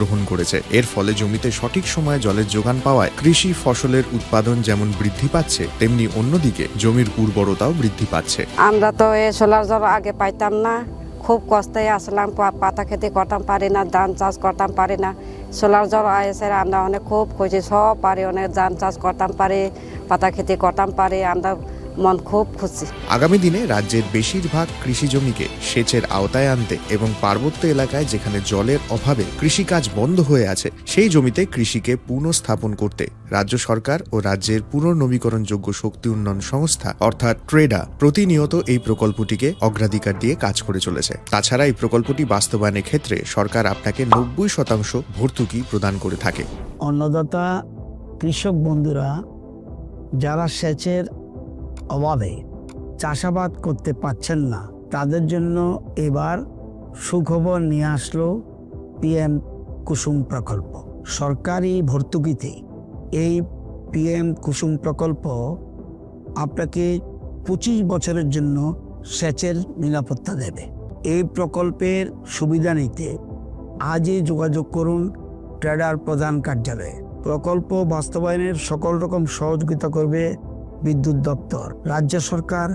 গ্রহণ করেছে। এর ফলে জমিতে সঠিক সময়ে জলের যোগান পাওয়ায় কৃষি ফসলের উৎপাদন যেমন বৃদ্ধি পাচ্ছে, তেমনি অন্যদিকে জমির উর্বরতাও বৃদ্ধি পাচ্ছে। আমরা তো এই সোলার জল আগে পাইতাম না, খুব কষ্টে আসলাম, পাতা খেতে করতাম পারি না, ধান চাষ করতাম পারি না। সোলার জল এসে আমরা অনেক খুব খুশি, সব পারি, অনেক ধান চাষ করতাম পারি, পাতা খেতে করতাম পারি, আমরা মন খুব খুশি। আগামী দিনে রাজ্যের বেশিরভাগ কৃষি জমিকে সেচের আওতায় আনতে এবং পার্বত্য এলাকায় যেখানে জলের অভাবে কৃষিকাজ বন্ধ হয়ে আছে, সেই জমিতে কৃষিকে পুনঃস্থাপন করতে রাজ্য সরকার ও রাজ্যের পুনর্নবীকরণযোগ্য শক্তি উন্নয়ন সংস্থা অর্থাৎ ট্রেডা প্রতিনিয়ত এই প্রকল্পটিকে অগ্রাধিকার দিয়ে কাজ করে চলেছে। তাছাড়া এই প্রকল্পটি বাস্তবায়নের ক্ষেত্রে সরকার আপনাকে 90% ভর্তুকি প্রদান করে থাকে। অন্নদাতা কৃষক বন্ধুরা যারা সেচের অভাবে চাষাবাদ করতে পারছেন না, তাদের জন্য এবার সুখবর নিয়ে আসলো পিএম কুসুম প্রকল্প। সরকারি ভর্তুকিতে এই পিএম কুসুম প্রকল্প আপনাকে 25 বছরের জন্য সেচের নিরাপত্তা দেবে। এই প্রকল্পের সুবিধা নিতে আজই যোগাযোগ করুন ট্রেডার প্রধান কার্যালয়ে। প্রকল্প বাস্তবায়নের সকল রকম সহযোগিতা করবে বিদ্যুৎ দপ্তর। রাজ্য সরকার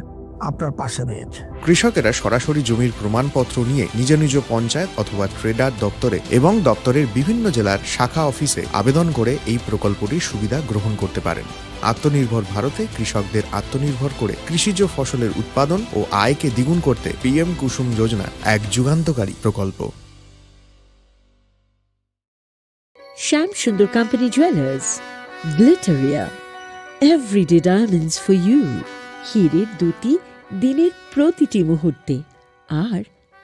আপনার পাশে রয়েছে। কৃষকেরা সরাসরি জমির প্রমাণপত্র নিয়ে নিজ নিজ পঞ্চায়েত অথবা ট্রেডার দপ্তরে এবং দপ্তরের বিভিন্ন জেলার শাখা অফিসে আবেদন করে এই প্রকল্পটির সুবিধা গ্রহণ করতে পারেন। আত্মনির্ভর ভারতে কৃষকদের আত্মনির্ভর করে কৃষিজ ফসলের উৎপাদন ও আয়কে দ্বিগুণ করতে পিএম কুসুম যোজনা এক যুগান্তকারী প্রকল্প। Shyam Sundar Company Jewelers, Glitteria, everyday diamonds for you. হীরের দুটি দিনের প্রতিটি মুহূর্তে আর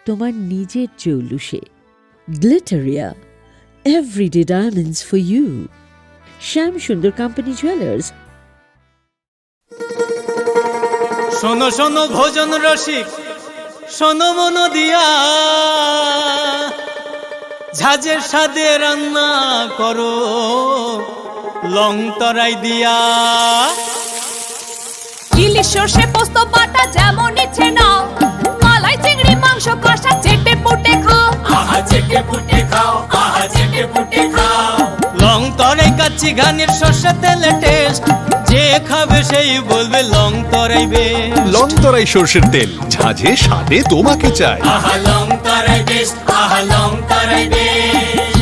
তোমার নিজের জৌলুসে। Glitteria, everyday diamonds for you. Shyam Sundar Company Jewelers. শোনো শোনো ভোজন রসিক, শোনো মন দিয়া, ঝাঁঝের স্বাদে রান্না করো লং তরাই দিয়া। ইলিশ সর্ষে পোস্ত বাটা যেমন ইচ্ছে নাও, মালাই চিংড়ি মাংস কষা চেটে পুটে খাও, আহা চেটে পুটে খাও, আহা চেটে পুটে খাও। লং তরাই কাচ্চি ঘানির সর্ষে তেলে টেস্ট, যে খাবে সেই বলবে লং তরাই বেশ। লং তরাই সর্ষের তেল, ঝাঁঝে স্বাদে তোমাকে চাই। আহা লং তরাই বেশ, আহা লং তরাই বেশ।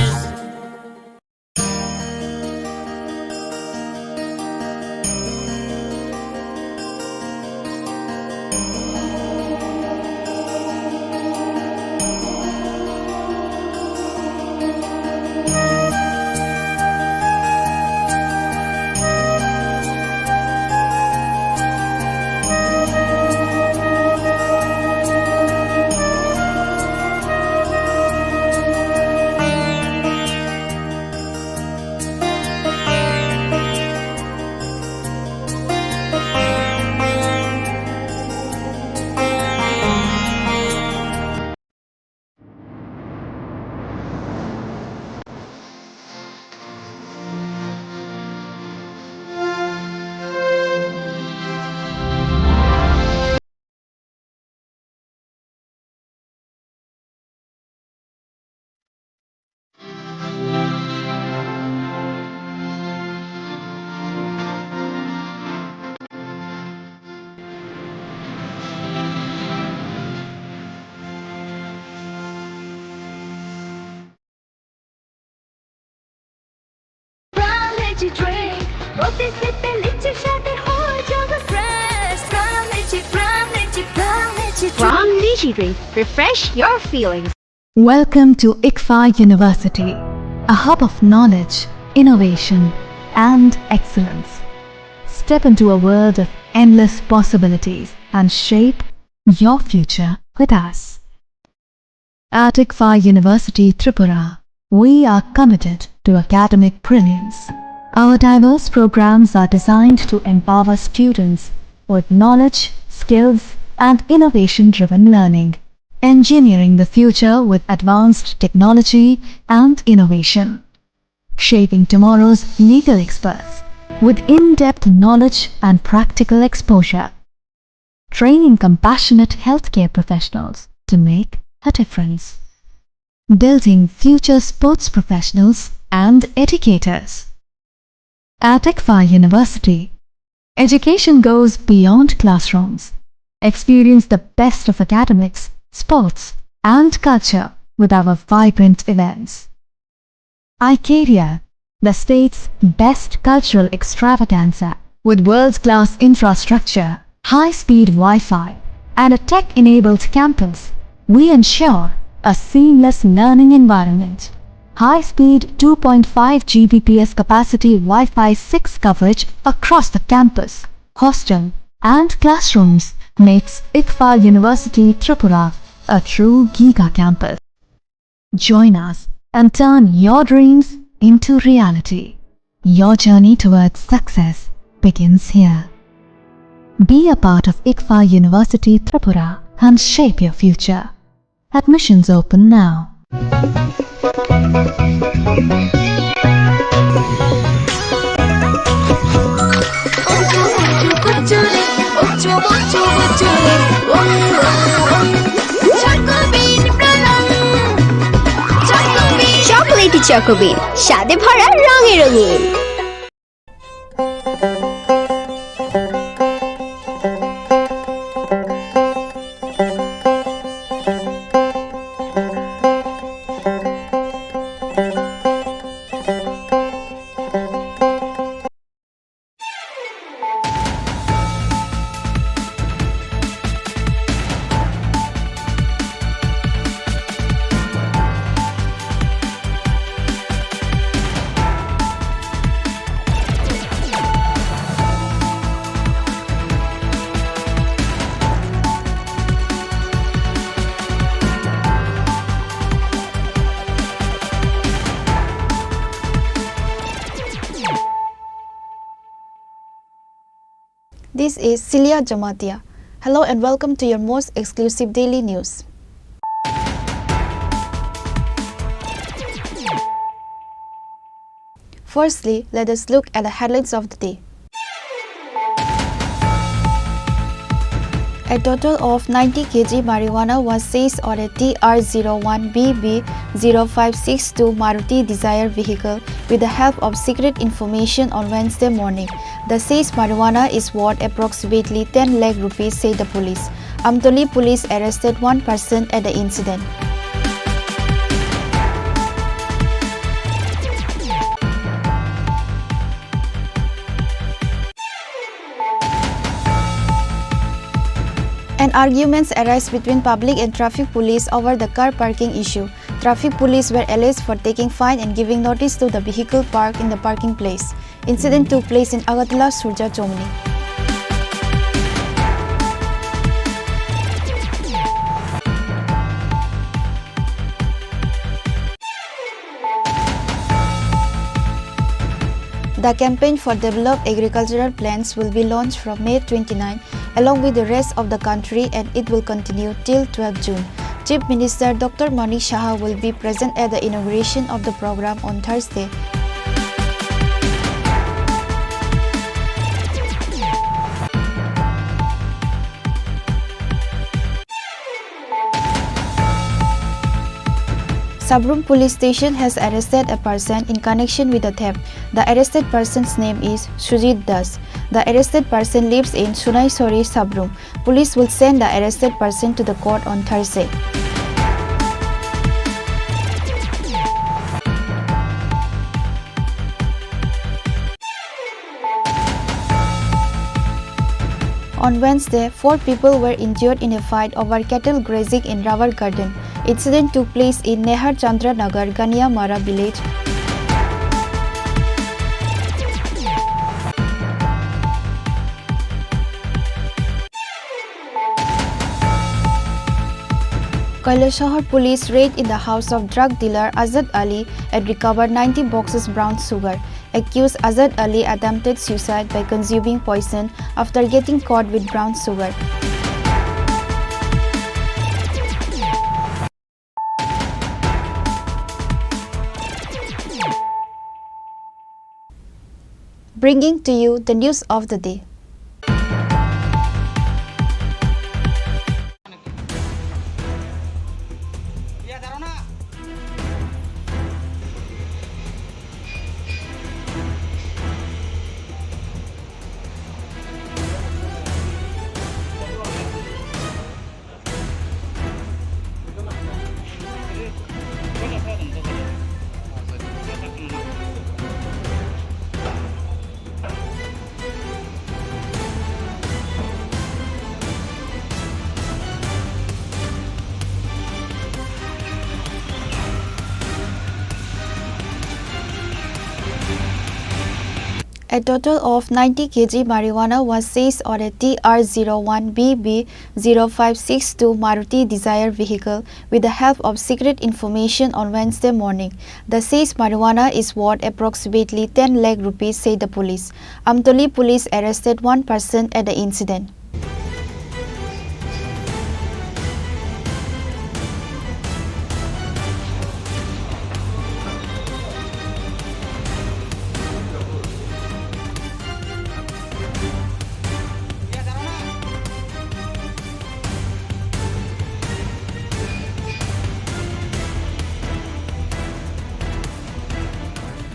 Crown Lychee Drink. Refresh your feelings. Welcome to ICFA University, a hub of knowledge, innovation, and excellence. Step into a world of endless possibilities and shape your future with us. At ICFA University Tripura, we are committed to academic brilliance. Our diverse programs are designed to empower students with knowledge, skills, and innovation-driven learning, engineering the future with advanced technology and innovation, shaping tomorrow's legal experts with in-depth knowledge and practical exposure, training compassionate healthcare professionals to make a difference. building future sports professionals and educators. At ICFA University, education goes beyond classrooms. Experience the best of academics, sports, and culture with our vibrant events. Icaria, the state's best cultural extravaganza, with world-class infrastructure, high-speed Wi-Fi, and a tech-enabled campus, we ensure a seamless learning environment. High-speed 2.5 Gbps capacity Wi-Fi 6 coverage across the campus, hostel, and classrooms makes ICFA University Tripura a true Giga campus. Join us and turn your dreams into reality. Your journey towards success begins here. Be a part of ICFA University Tripura and shape your future. Admissions open now. Chocolaty চকোবিন স্বাদে ভরা রঙে রঙিন। This is Celia Jamatia. Hello and welcome to your most exclusive daily news. Firstly, let us look at the headlines of the day. A total of 90 kg marijuana was seized on a TR01BB0562 Maruti Desire vehicle with the help of secret information on Wednesday morning. The seized marijuana is worth approximately 10 lakh rupees, said the police. Amtoli police arrested one person at the incident. An arguments arise between public and traffic police over the car parking issue. Traffic police were alleged for taking fine and giving notice to the vehicle parked in the parking place. Incident took place in Agatala, Surja, Chomni. The campaign for developed agricultural plans will be launched from May 29 along with the rest of the country, and it will continue till 12 June. Chief Minister Dr. Manik Saha will be present at the inauguration of the program on Thursday. Sabrum Police Station has arrested a person in connection with the theft. The arrested person's name is Sujit Das. The arrested person lives in Sunaisori, Sabrum. Police will send the arrested person to the court on Thursday. On Wednesday, 4 people were injured in a fight over cattle grazing in Rawar Garden. Incident took place in Nehar Chandra Nagar, Gania Mara village. Kailasahar police raid in the house of drug dealer Azad Ali and recovered 90 boxes brown sugar. Accused Azad Ali attempted suicide by consuming poison after getting caught with brown sugar. Bringing to you the news of the day. A total of 90 kg marijuana was seized on a TR01BB0562 Maruti Desire vehicle with the help of secret information on Wednesday morning. The seized marijuana is worth approximately 10 lakh rupees, said the police. Amtoli police arrested one person at the incident.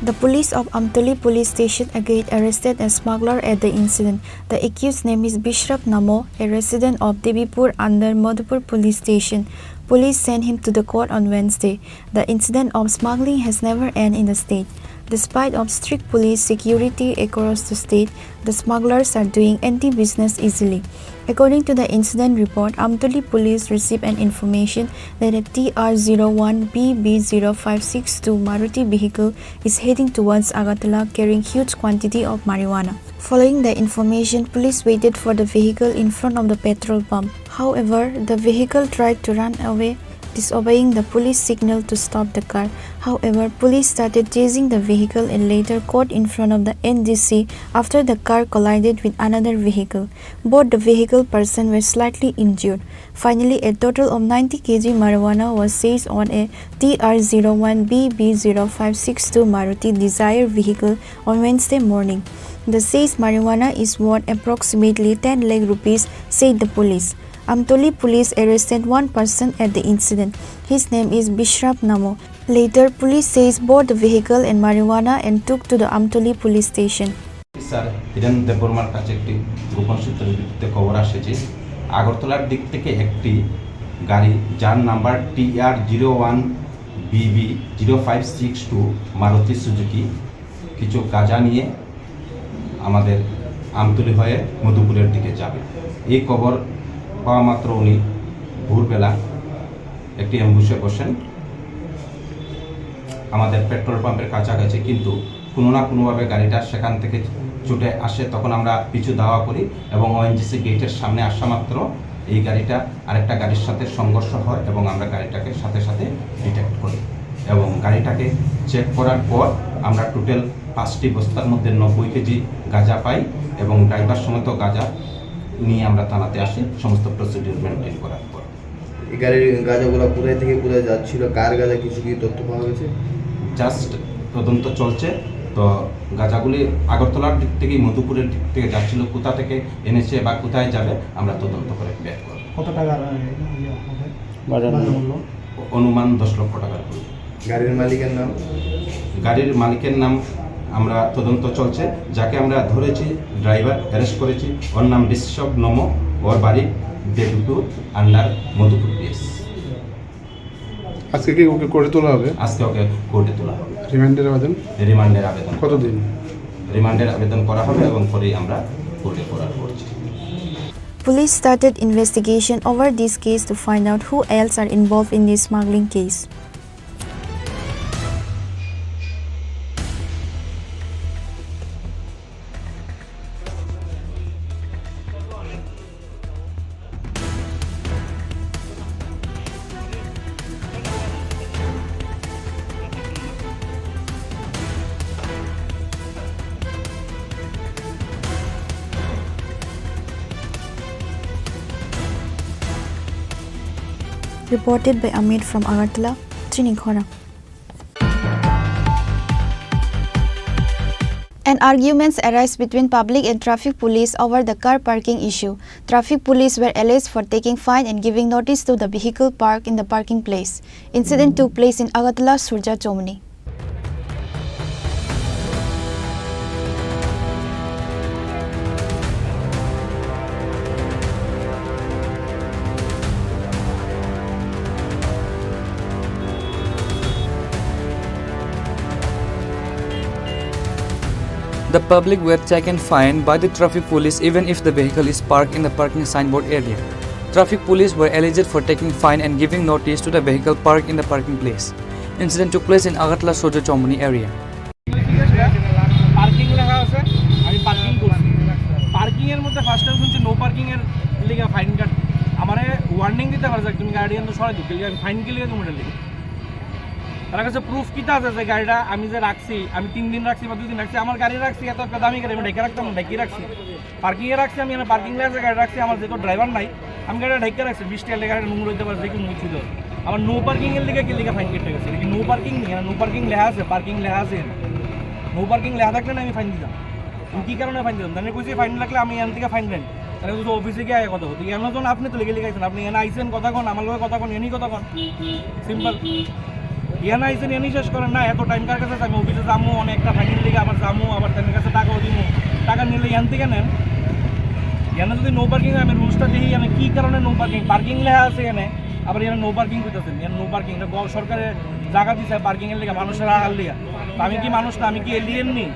The police of Amtoli police station again arrested a smuggler at the incident. The accused's name is Bishrap Namo, a resident of Devipur under Madhupur police station. Police sent him to the court on Wednesday. The incident of smuggling has never ended in the state. Despite of strict police security across the state, the smugglers are doing anti-business easily. According to the incident report, Amtoli police received an information that a TR01BB0562 Maruti vehicle is heading towards Agartala carrying huge quantity of marijuana. Following the information, police waited for the vehicle in front of the petrol pump. However, the vehicle tried to run away, disobeying the police signal to stop the car. However, police started chasing the vehicle and later caught in front of the Englsih after the car collided with another vehicle. Both the vehicle persons were slightly injured. Finally, a total of 90 kg marijuana was seized on a TR01BB0562 Maruti Desire vehicle on Wednesday morning. The seized marijuana is worth approximately 10 lakh rupees, said the police. Amtoli police arrested one person at the incident. His name is Bishrap Namo. Later, police seized both the vehicle and marijuana and took to the Amtoli police station. Sir Hiren দেববর্মার কাছে একটি গোপন সূত্রের ভিত্তিতে খবর আসে যে আগরতলার দিক থেকে একটি গাড়ি যার নাম্বার TR01BB0562 মারুতি সুজুকি কিছু গাঁজা নিয়ে আমাদের আমতলী হয়ে মধুপুরের দিকে যাবে। এই খবর পাওয়া মাত্র উনি ভোরবেলা একটি অ্যাম্বুশে বসেন আমাদের পেট্রোল পাম্পের কাছাকাছি, কিন্তু কোনো না কোনোভাবে গাড়িটা সেখান থেকে ছুটে আসে। তখন আমরা পিছু ধাওয়া করি এবং ওএনজিসি গেটের সামনে আসা মাত্র এই গাড়িটা আরেকটা গাড়ির সাথে সংঘর্ষ হয় এবং আমরা গাড়িটাকে সাথে সাথে ডিটেক্ট করি এবং গাড়িটাকে চেক করার পর আমরা টোটাল 5টি বস্তার মধ্যে 90 কেজি গাঁজা পাই এবং ড্রাইভার সমেত গাঁজা নিয়ে আমরা থানাতে আসি সমস্ত প্রসিডিউর মেনটেন করার পর। এই গাড়ির গাঁজাগুলো কোথায় থেকে কোথায় যাচ্ছিল, কার গাঁজা, কিছু কি তথ্য পাওয়া গেছে? জাস্ট তদন্ত চলছে। তো গাঁজাগুলি আগরতলার দিক থেকে মধুপুরের দিক থেকে যাচ্ছিল, কোথা থেকে এনেছে বা কোথায় যাবে আমরা তদন্ত করে বের করব। কত টাকা অনুমান 10 লক্ষ টাকার। গাড়ির মালিকের নাম? গাড়ির মালিকের নাম আমরা তদন্ত চলছে, যাকে আমরা ধরেছি ড্রাইভার অ্যারেস্ট করেছি, ওর নাম বিশ্বপ নমো, ওর বাড়ি দেবপুর আন্ডার মধুপুর পিএস। আজকে কি ওকে কোর্টে তোলা হবে? আজকে ওকে কোর্টে তোলা হবে। রিমান্ডের আবেদন? রিমান্ডের আবেদন কতদিন? রিমান্ডের আবেদন করা হবে এবং পরেই আমরা কোর্টে করার করছি। Police started investigation over this case to find out who else are involved in this smuggling case. Reported by Amit from Agartala, Chini Khorang. An arguments arise between public and traffic police over the car parking issue. Traffic police were alleged for taking fine and giving notice to the vehicle parked in the parking place. Incident took place in Agartala, Surja Chomni. The public were taken fine by the traffic police even if the vehicle is parked in the parking signboard area. Traffic police were alleged for taking fine and giving notice to the vehicle parked in the parking place. Incident took place in Agartala Sojo Chomoni area. পার্কিংয়ের মধ্যে first time শুনছি no পার্কিংয়ের লিগে fine কাট আমার warning দিতে পারছে তুমি গাড়ি এনে সরাই দিতে আমি ফাইন কে লিগে তোমার লিগে তার কাছে প্রুফ কিতা আছে যে গাড়িটা আমি যে রাখছি আমি 3 দিন রাখছি বা 2 দিন রাখছি আমার গাড়ি রাখছি এত একটা দামি গাড়ি আমি ঢেকে রাখতাম ঢেকে রাখছি পার্কিংয়ে রাখছি আমি এখানে পার্কিং লেগে গাড়ি রাখছি আমার যেহেতু ড্রাইভার নাই আমি গাড়িটা ঢেকে রাখছি 20 টাকা গাড়ি নোংরা হইতে পারে দেখুন মুছিল আমার নো পার্কিংয়ের লিগে কি লিগে ফাইন কেটে গেছে কি নো পার্কিং নেই নো পার্কিং লেখা আছে পার্কিং লেখা আছে নো পার্কিং লেখা থাকলে না আমি ফাইন দিতাম তুমি কী কারণে ফাইন দিতাম তাহলে কইছি ফাইন লাগলে আমি এখান থেকে ফাইন দেন তাহলে শুধু অফিসে গিয়ে আয় কথা হতো এমন আপনি তো লিখে লিখেছেন আপনি এনে আইসেন কথা কন আমার লোক কথা কন এনি কথা কন সিম্পল এনে আইসেন এনি শেষ করেন না এত টাইম কার কাছে আমি অফিসে যাবো অনেকটা ফাইনের লিগে আবার যাবো আবার তাদের কাছে টাকাও দিব টাকা নিলে এখান থেকে নেন এখানে যদি নো পার্কিং আমি রুলসটা দেখি আমি কী কারণে নো পার্কিং পার্কিং লেখা আছে এখানে আবার এখানে নো পার্কিং করতেছেন এখানে নো পার্কিং এটা সরকারের জায়গা দিচ্ছে পার্কিংয়ের লিগে মানুষের আগার লিগা আমি কি মানুষ না আমি কি এলিয়েন নি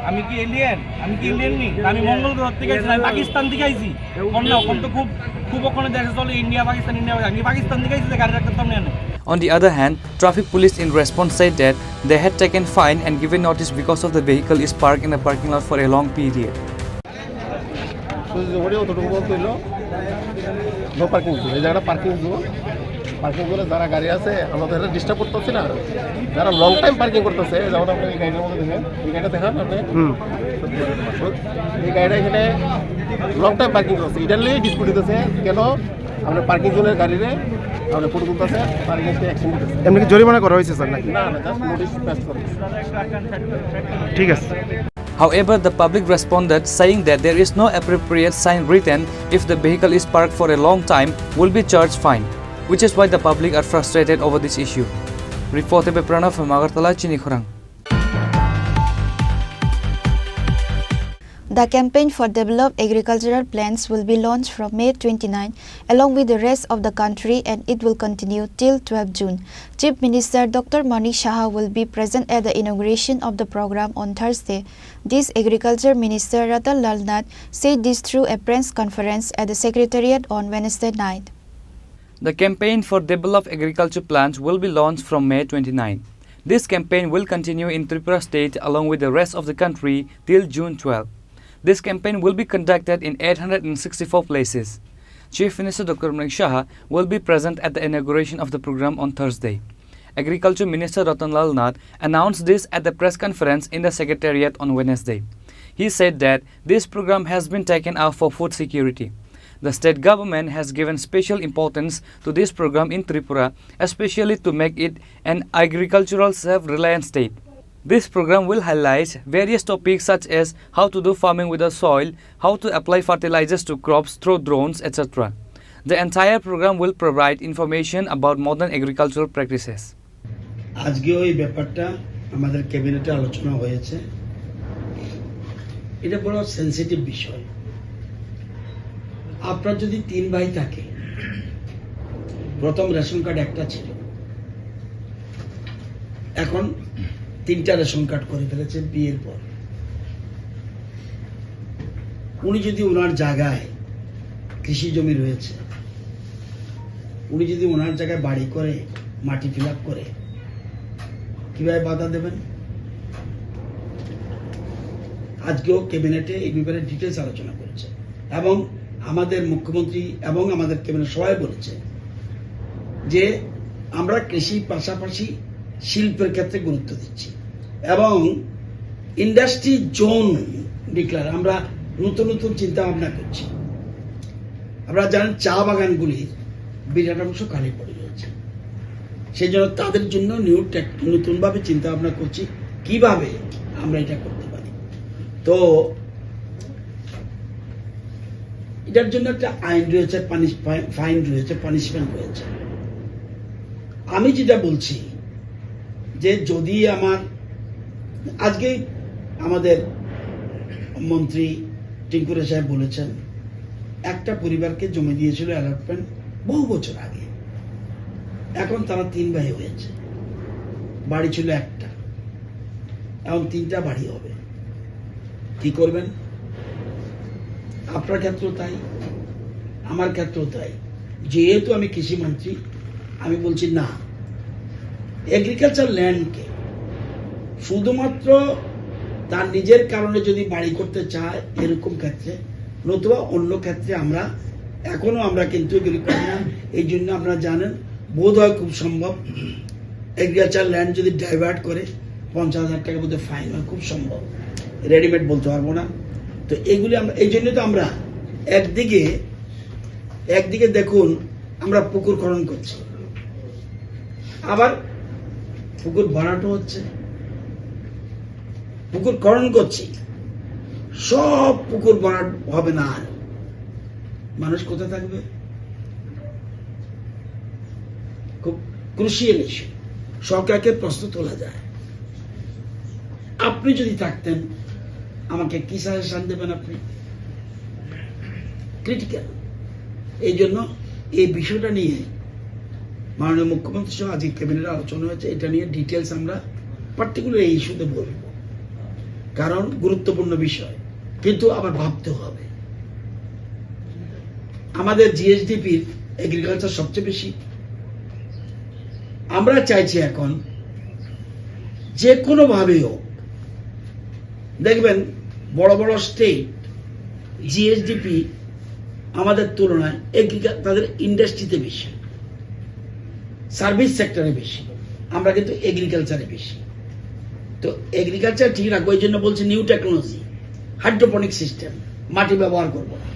আমি কি এলিয়েন নি আমি মঙ্গল গ্রহ থেকে আইছি আমি পাকিস্তান থেকে আইছি কোন না কোন তো খুব খুব ওখানে দেশে চলে ইন্ডিয়া পাকিস্তান আমি পাকিস্তান থেকে আইছি গাড়ি রাখতাম না On the other hand, traffic police in response said that they had taken fine and given notice because of the vehicle is parked in the parking lot for a long period. No parking এই জায়গাটা parking করে যারা গাড়ি আছে আমাদের disturb করতেছি না যারা লং টাইম পার্কিং করতেছে যেমন আপনি এই গাড়িটার মধ্যে দেখেন এই গাড়িটা দেখান আপনি এই গাড়িটা এখানে লং টাইম পার্কিং করছে এটার লিয়ে ডিসপিউট হতেছে কেন আপনার পার্কিং জোনের গাড়িরে আপনার ফটো তুলতেছে তার এগেইনস্টে অ্যাকশন নিতেছে এমনি কি জরিমানা করা হয়েছে স্যার নাকি না জাস্ট নোটিশ পাস করা ঠিক আছে However, the public responded saying that there is no appropriate sign written if the vehicle is parked for a long time will be charged fine, which is why the public are frustrated over this issue. Reported by Pranav from Agartala, Chini Khorang. The campaign for developed agricultural plans will be launched from May 29 along with the rest of the country and it will continue till 12 June. Chief Minister Dr. Mani Shaha will be present at the inauguration of the program on Thursday. This Agriculture Minister Ratan Lal Nath said this through a press conference at the Secretariat on Wednesday night. The campaign for developed agriculture plans will be launched from May 29. This campaign will continue in Tripura state along with the rest of the country till June 12. This campaign will be conducted in 864 places. Chief Minister Dr. Mani Shaha will be present at the inauguration of the program on Thursday. Agriculture Minister Ratan Lal Nath announced this at the press conference in the Secretariat on Wednesday. He said that this program has been taken up for food security. The state government has given special importance to this program in Tripura, especially to make it an agricultural self-reliant state. This program will highlight various topics such as how to do farming with the soil, how to apply fertilizers to crops through drones, etc. The entire program will provide information about modern agricultural practices. আজকেও এই ব্যাপারটা আমাদের ক্যাবিনেটে আলোচনা হয়েছে এটা বড় sensitive বিষয় আপনার যদি 3 ভাই থাকে প্রথম রেশন কার্ড একটা ছিল এখন 3টা রেশন কার্ড করে ফেলেছে বিয়ের পর উনি যদি ওনার জায়গায় কৃষি জমি রয়েছে উনি যদি ওনার জায়গায় বাড়ি করে মাটি ফিল আপ করে কিভাবে বাধা দেবেন আজকেও ক্যাবিনেটে এই ব্যাপারে ডিটেইলস আলোচনা করেছে এবং আমাদের মুখ্যমন্ত্রী এবং আমাদের ক্যাবিনেট সবাই বলেছে যে আমরা কৃষি পাশাপাশি শিল্পের ক্ষেত্রে গুরুত্ব দিচ্ছি এবং ইন্ডাস্ট্রি জোন ডিক্লেয়ার আমরা নতুন নতুন চিন্তা ভাবনা করছি আমরা জানেন চা বাগানগুলির বিরাট অংশ খালি পড়ে রয়েছে সেই জন্য তাদের জন্য নতুনভাবে চিন্তা ভাবনা করছি কিভাবে আমরা এটা করতে পারি তো এটার জন্য একটা আইন রয়েছে ফাইন রয়েছে পানিশমেন্ট রয়েছে আমি যেটা বলছি যে যদি আমার আজকে আমাদের মন্ত্রী টিঙ্কুরে সাহেব বলেছেন একটা পরিবারকে জমি দিয়েছিল অ্যালটমেন্ট বহু বছর আগে এখন তারা 3 ভাই হয়েছে বাড়ি ছিল একটা এখন 3টা বাড়ি হবে কি করবেন আপনার ক্ষেত্রেও তাই আমার ক্ষেত্রেও তাই যেহেতু আমি কৃষি মন্ত্রী আমি বলছি না এগ্রিকালচার ল্যান্ডকে শুধুমাত্র তার নিজের কারণে যদি বাড়ি করতে চায় এরকম ক্ষেত্রে, নতুবা অন্য ক্ষেত্রে আমরা এখনো আমরা কিন্তু এগুলি করি না। এই জন্য আপনারা জানেন, বোধ হয় খুব সম্ভব এগ্রিকালচার ল্যান্ড যদি ডাইভার্ট করে 50,000 টাকার মধ্যে ফাইন হয়, খুব সম্ভব, রেডিমেড বলতে পারবো না। তো এগুলি আমরা এই জন্য তো আমরা একদিকে দেখুন আমরা পুকুর খনন করছি, আবার পুকুর ভরাটও হচ্ছে, পুকুর খনন করছি, সব পুকুর ভরাট হবে না, আর মানুষ কোথায় থাকবে? খুব ক্রুশিয়াল ইস্যু, সরকারকে প্রশ্ন তোলা যায়। আপনি যদি থাকতেন আমাকে কি সাজেশন দেবেন? আপনি ক্রিটিক্যাল। এই জন্য এই বিষয়টা নিয়ে মাননীয় মুখ্যমন্ত্রী সহ আজকে ক্যাবিনেটে আলোচনা হয়েছে। এটা নিয়ে ডিটেলস আমরা পার্টিকুলার এই ইস্যুতে বলব, কারণ গুরুত্বপূর্ণ বিষয়, কিন্তু আবার ভাবতে হবে। আমাদের জিএসডিপির এগ্রিকালচার সবচেয়ে বেশি। আমরা চাইছি এখন যে কোনো ভাবে হোক, দেখবেন বড় বড় স্টেট জিএসডিপি আমাদের তুলনায় তাদের ইন্ডাস্ট্রিতে বেশি, সার্ভিস সেক্টরে বেশি, আমরা কিন্তু এগ্রিকালচারে বেশি। তো এগ্রিকালচার ঠিক রাখবো, এই জন্য বলছি নিউ টেকনোলজি, হাইড্রোপনিক সিস্টেম, মাটি ব্যবহার করব না,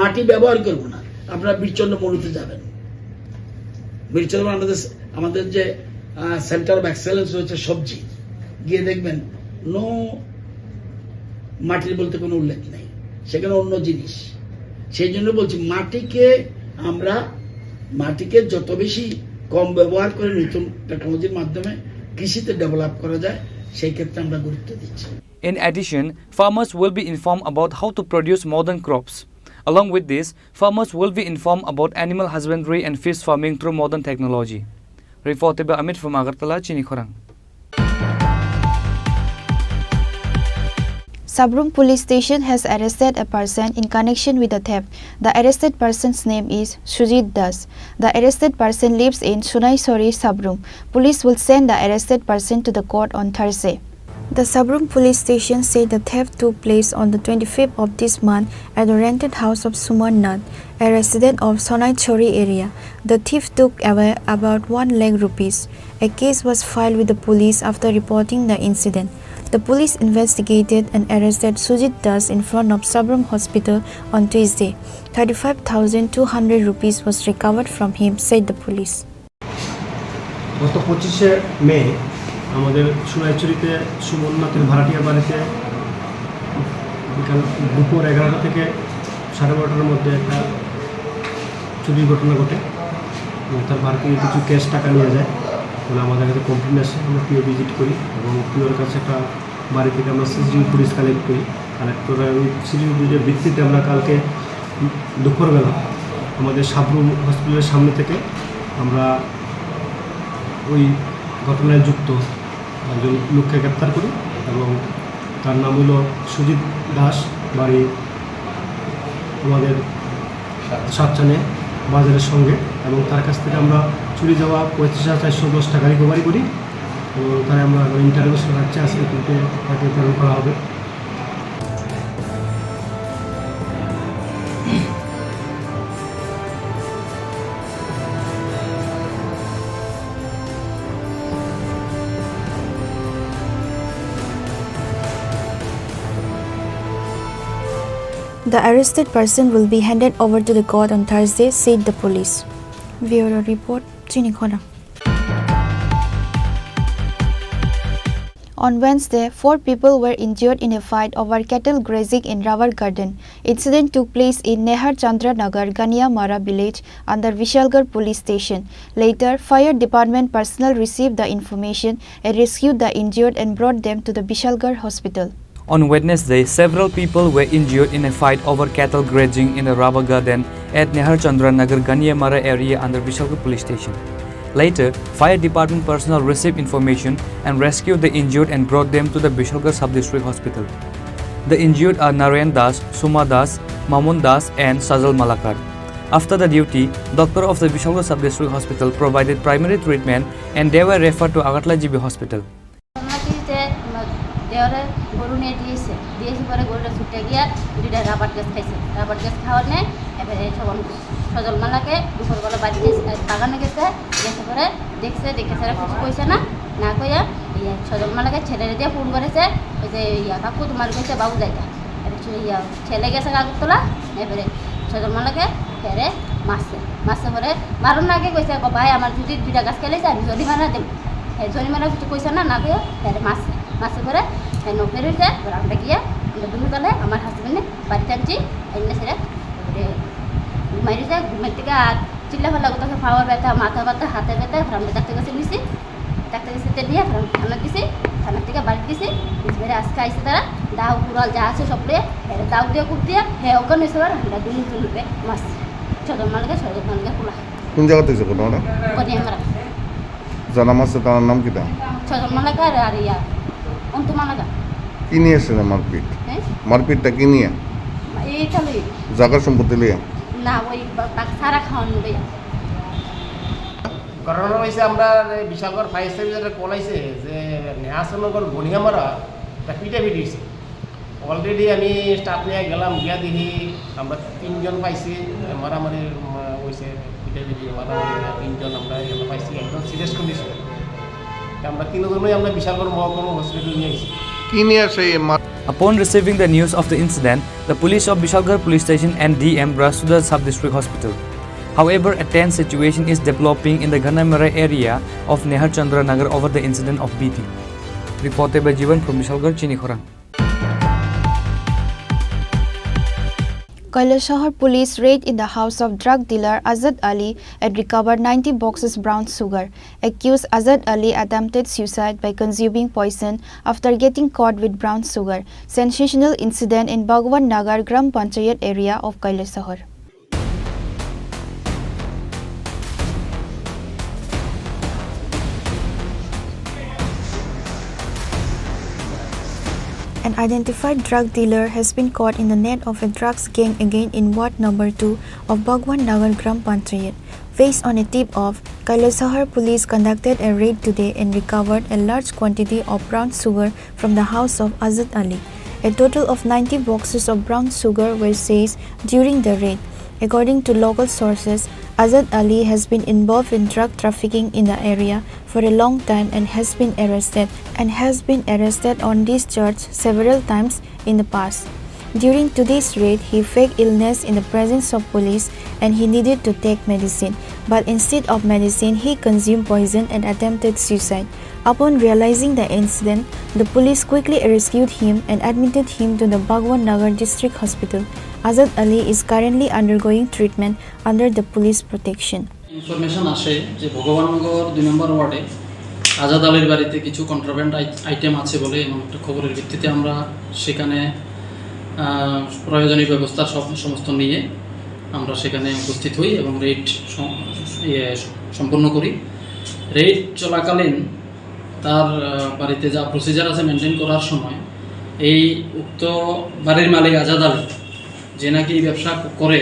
মাটি ব্যবহার করব না। আপনারা বীরচন্দ্র মরুতে যাবেন, বীরচন্দ্র আমাদের যে সেন্টার অফ এক্সেলেন্স রয়েছে সবজি, গিয়ে দেখবেন নো মাটির বলতে কোনো উল্লেখ নেই, সেখানে অন্য জিনিস। সেই জন্য বলছি মাটিকে যত বেশি কম ব্যবহার করে নতুন টেকনোলজির মাধ্যমে কৃষিতে ডেভেলপ করা যায়, সেই ক্ষেত্রে আমরা গুরুত্ব দিচ্ছি। In addition, farmers will be informed about how to produce modern crops. Along with this, farmers will be informed about animal husbandry and fish farming through modern technology. Reported by Amit from Agartala, Chini Khorang. Sabrum police station has arrested a person in connection with the theft. The arrested person's name is Sujit Das. The arrested person lives in Sunaisori, Sabrum. Police will send the arrested person to the court on Thursday. The Sabrum police station said the theft took place on the 25th of this month at the rented house of Suman Nath, a resident of Sonaisori area. The thief took away about 1 lakh rupees. A case was filed with the police after reporting the incident. The police investigated and arrested Sujit Das in front of Sabrum Hospital on Tuesday. 35,200 rupees was recovered from him, said the police. গত 25শে মে আমাদের সোনাইচুরিতে সুমননাথের ভাড়াটিয়া বাড়িতে বিকাল দুপুর 11টা থেকে 12:30টার মধ্যে একটা চুরির ঘটনা ঘটে। তার ভাড়াটিয়া কিছু ক্যাশ টাকা নিয়ে যায় বলে আমাদের কাছে কমপ্লেন আসে। আমরা পিও ভিজিট করি এবং পিওর কাছে একটা বাড়ি থেকে আমরা সিসিটিভি ফুটেজ কালেক্ট করি। কালেক্ট করে ওই সিসিটিভি ফুটেজের ভিত্তিতে আমরা কালকে দুপুরবেলা আমাদের সাবরুম হসপিটালের সামনে থেকে আমরা ওই ঘটনায় যুক্ত একজন লোককে গ্রেপ্তার করি এবং তার নাম হলো সুজিত দাস, বাড়ি আমাদের সাতচানে বাজারের সঙ্গে, এবং তার কাছ থেকে আমরা চুরি যাওয়া 35,410 টাকা রিকভারি করি এবং তারা আমরা ইন্টারভিউ রাখছি। আজকে কিন্তু তাকে প্রেরণ করা হবে। The arrested person will be handed over to the court on Thursday, said the police. Bureau report, Chini Khorang. On Wednesday, 4 people were injured in a fight over cattle grazing in Rawar Garden. Incident took place in Nehar Chandra Nagar, Ganiyamara village under Vishalgarh police station. Later, fire department personnel received the information and rescued the injured and brought them to the Vishalgarh hospital. On Wednesday, several people were injured in a fight over cattle grazing in the Rawar Garden at Nehar Chandra Nagar, Ganiyamara area under Vishalgarh police station. Later, fire department personnel received information and rescued the injured and brought them to the Vishalgarh sub-district hospital. The injured are Narayan Das, Suma Das, Mamun Das and Sajal Malakar. After the duty, doctor of the Vishalgarh sub-district hospital provided primary treatment and they were referred to Agartala GB hospital. দেওয়ারে গরু নিয়ে দিয়েছি পরে গরুটা ছুটে গিয়া দুইটা rubber gas খাইছে, rubber gas খাওয়ার নেই। এবারে সজল মালাকে দুপুরবেলা বাগানে গেছে পরে দেখছে স্যারা কিছু কইছে না কইয়া সজল মালাকে ছেলেরে দিয়ে ফোন করেছে, ওই যে কাকু তোমার কইছে বাবু যাইতা। ছেলে গেছে কাগজতলা, এবারে সজল মালাকে ফেরে মারছে পরে মারুন আগে কইছে ভাই আমার যদি দুইটা গাছ খেলেছে আমি জরিমানা দেবো। জরিমানা কিছু কইছে না কইয়া ফেরে মারছে পরে নৌকের হয়েছে আমরা গিয়ে আমরা দুপুরবেলা আমার হাজবেন্ডে বাড়িতে আনছি এনে সেরে ঘুমাই যায়। ঘুমের থেকে আর চিল্লা ফেলা কোথাও পাওয়ার ব্যথা, মাথা ব্যথা, হাতে ব্যথা, আমরা ডাক্তার কাছে নিয়েছি, ডাক্তার কাছে নিয়ে থানা দিছি, থানার থেকে বাড়ি দিছি। বেড়ে আজকে আইসে তারা দাও কুড়াল যা আছে সব দিয়ে দাও দিয়ে কুপ দিয়ে ওখানে এসে আমরা দুপুরে মাছ সজল মালকে খোলা। কোন জায়গা থেকে ঘটনাটা? আমরা জানা মাসে তার নাম কি দাম? সজল মালাকা আর অন্তু মালাকা। কি নিয়ে এসেছে মারপিট? মারপিটটা কি নিয়ে? এইটা লই জায়গার সম্পত্তি লিয়ে না, ওই সারা খাওয়ানো ভাইয়া। ঘটনা হয়েছে আমরা বিশালগড় ফায়ার সার্ভিসের কল আইছে যে নেহাসনগর বনিয়ামারা একটা পিটাপিটি হয়েছে। অলরেডি আমি স্টাফ নিয়ে গেলাম, গিয়া দেখি আমরা 3 জন পাইছি মারামারি হয়েছে, পিটাপিটি মারামারি 3 জন আমরা এখানে পাইছি, একদম সিরিয়াস কন্ডিশন। আমরা 3 জনই আমরা বিশালগড় মহকুমা হসপিটাল নিয়ে গেছি। কি নিয়ে সেই Upon receiving the news of the incident, the police of Bishalgarh Police Station and DM rushed to the Sub-District Hospital. However, a tense situation is developing in the Ghanamara area of Nehar Chandra Nagar over the incident of beating. Reported by Jivan from Bishalgarh, Chini Khorang. Englsih police raid in the house of drug dealer Azad Ali and recovered 90 boxes brown sugar. Accused Azad Ali attempted suicide by consuming poison after getting caught with brown sugar. Sensational incident in Bhagwan Nagar Gram Panchayat area of Englsih. An identified drug dealer has been caught in the net of a drugs gang again in Ward number 2 of Bhagwan Nagar Gram Panchayat. Based on a tip-off, Englsih police conducted a raid today and recovered a large quantity of brown sugar from the house of Azad Ali. A total of 90 boxes of brown sugar were seized during the raid. According to local sources, Azad Ali has been involved in drug trafficking in the area for a long time and has been arrested on this charge several times in the past. During today's raid, he faked illness in the presence of police and he needed to take medicine, but instead of medicine, he consumed poison and attempted suicide. Upon realizing the incident, the police quickly rescued him and admitted him to the Bhagwan Nagar District Hospital. Azad Ali is currently undergoing treatment under the police protection. Information আসে যে ভগবাননগর 2 নম্বর ওয়ার্ডে আজাদ আলীর বাড়িতে কিছু contraband item আছে বলে এমন একটা খবরের ভিত্তিতে আমরা সেখানে প্রয়োজনীয় ব্যবস্থা সমস্ত নিয়ে আমরা সেখানে উপস্থিত হই এবং রেড সম্পন্ন করি। রেড চলাকালীন তার বাড়িতে যা প্রসিজার আছে মেনটেন করার সময় এই উক্ত বাড়ির মালিক আজাদ আলী যে নাকি ব্যবসা করে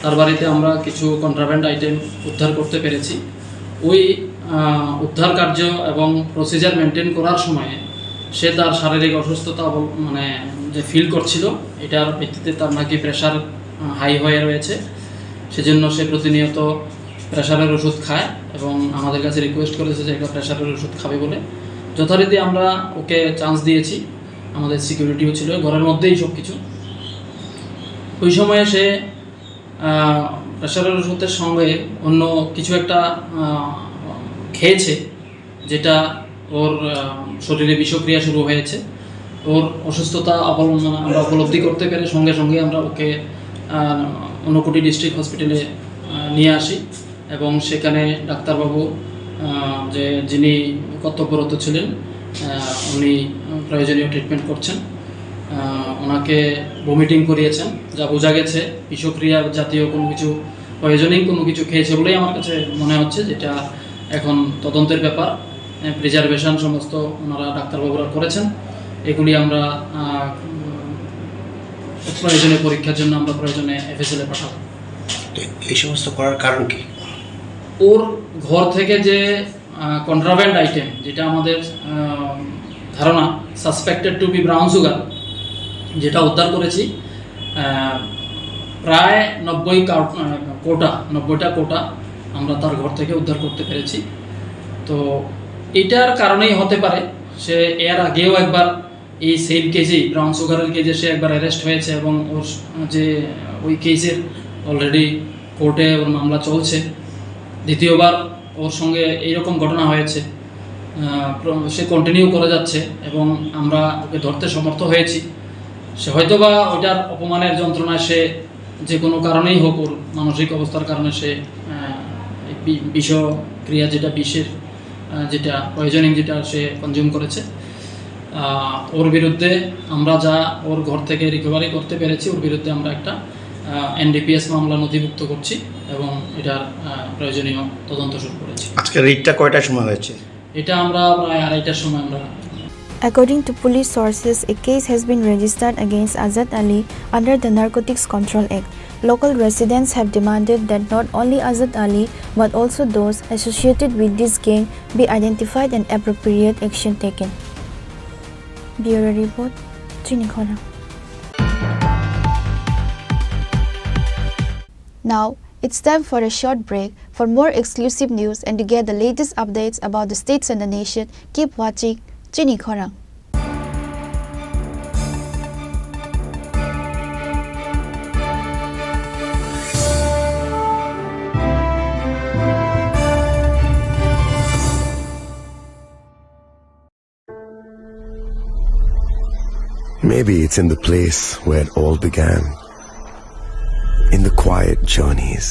তার বাড়িতে আমরা কিছু কন্ট্রাব্যান্ড আইটেম উদ্ধার করতে পেরেছি। ওই উদ্ধার কার্য এবং প্রসিজার মেনটেন করার সময়ে সে তার শারীরিক অসুস্থতা মানে যে ফিল করছিল এটার ভিত্তিতে তার নাকি প্রেশার হাই হয়ে রয়েছে, সেজন্য সে প্রতিনিয়ত প্রেশারের ওষুধ খায় এবং আমাদের কাছে রিকোয়েস্ট করেছে যে একটা প্রেশারের ওষুধ খাবে বলে। যথারীতি আমরা ওকে চান্স দিয়েছি, আমাদের সিকিউরিটিও ছিল ঘরের মধ্যেই সব কিছু। ওই সময়ে সে প্রেশারের ওষুধের সঙ্গে অন্য কিছু একটা খেয়েছে যেটা ওর শরীরে বিষক্রিয়া শুরু হয়েছে। ওর অসুস্থতা আমরা উপলব্ধি করতে পেরে সঙ্গে সঙ্গে আমরা ওকে ঊনকোটি ডিস্ট্রিক্ট হসপিটালে নিয়ে আসি এবং সেখানে ডাক্তারবাবু যিনি কর্তব্যরত ছিলেন উনি প্রয়োজনীয় ট্রিটমেন্ট করছেন। ওনাকে ভমিটিং করিয়েছেন, যা বোঝা গেছে বিষক্রিয়া জাতীয় কোনো কিছু পয়জনিং কোনো কিছু খেয়েছে বলেই আমার কাছে মনে হচ্ছে, যেটা এখন তদন্তের ব্যাপার। প্রিজার্ভেশন সমস্ত ওনারা ডাক্তারবাবুরা করেছেন, এগুলি আমরা প্রয়োজনীয় পরীক্ষার জন্য আমরা প্রয়োজনে এফএসএলে পাঠাবো। এই সমস্ত করার কারণ কি? ওর ঘর থেকে যে কন্ট্রাব্যান্ড আইটেম যেটা আমাদের ধারণা suspected to be brown sugar, যেটা উদ্ধার করেছি। প্রায় 90টা কোটা আমরা তার ঘর থেকে উদ্ধার করতে পেরেছি। তো এটার কারণেই হতে পারে সে এর আগেও একবার এই সেম কেজেই ব্রাউন সুগারের কেজে সে একবার অ্যারেস্ট হয়েছে এবং ওর যে ওই কেসের অলরেডি কোর্টে ওর মামলা চলছে। দ্বিতীয়বার ওর সঙ্গে এইরকম ঘটনা হয়েছে, সে কন্টিনিউ করে যাচ্ছে এবং আমরা ওকে ধরতে সমর্থ হয়েছি। সে হয়তোবা ওইটার অপমানের যন্ত্রণায় সে যে কোনো কারণেই হোক, ওর মানসিক অবস্থার কারণে সে বিষক্রিয়া, যেটা বিষের যেটা পয়জনিং, যেটা সে কনজিউম করেছে। ওর বিরুদ্ধে আমরা যা ওর ঘর থেকে রিকভারি করতে পেরেছি, ওর বিরুদ্ধে আমরা একটা NDPS মামলা নথিভুক্ত করছি এবং এটার প্রয়োজনীয় তদন্ত শুরু করেছি। আজকে রিটটা কয়টার সময় হয়েছে? এটা আমরা প্রায় 2:30টার সময় আমরা। According to police sources, a case has been registered against Azad Ali under the Narcotics Control Act. Local residents have demanded that not only Azad Ali but also those associated with this gang be identified and appropriate action taken. Bureau Report, Chini Khorang. Now, it's time for a short break. For more exclusive news and to get the latest updates about the states and the nation, keep watching Chini Khorang. Maybe it's in the place where it all began. In the quiet journeys,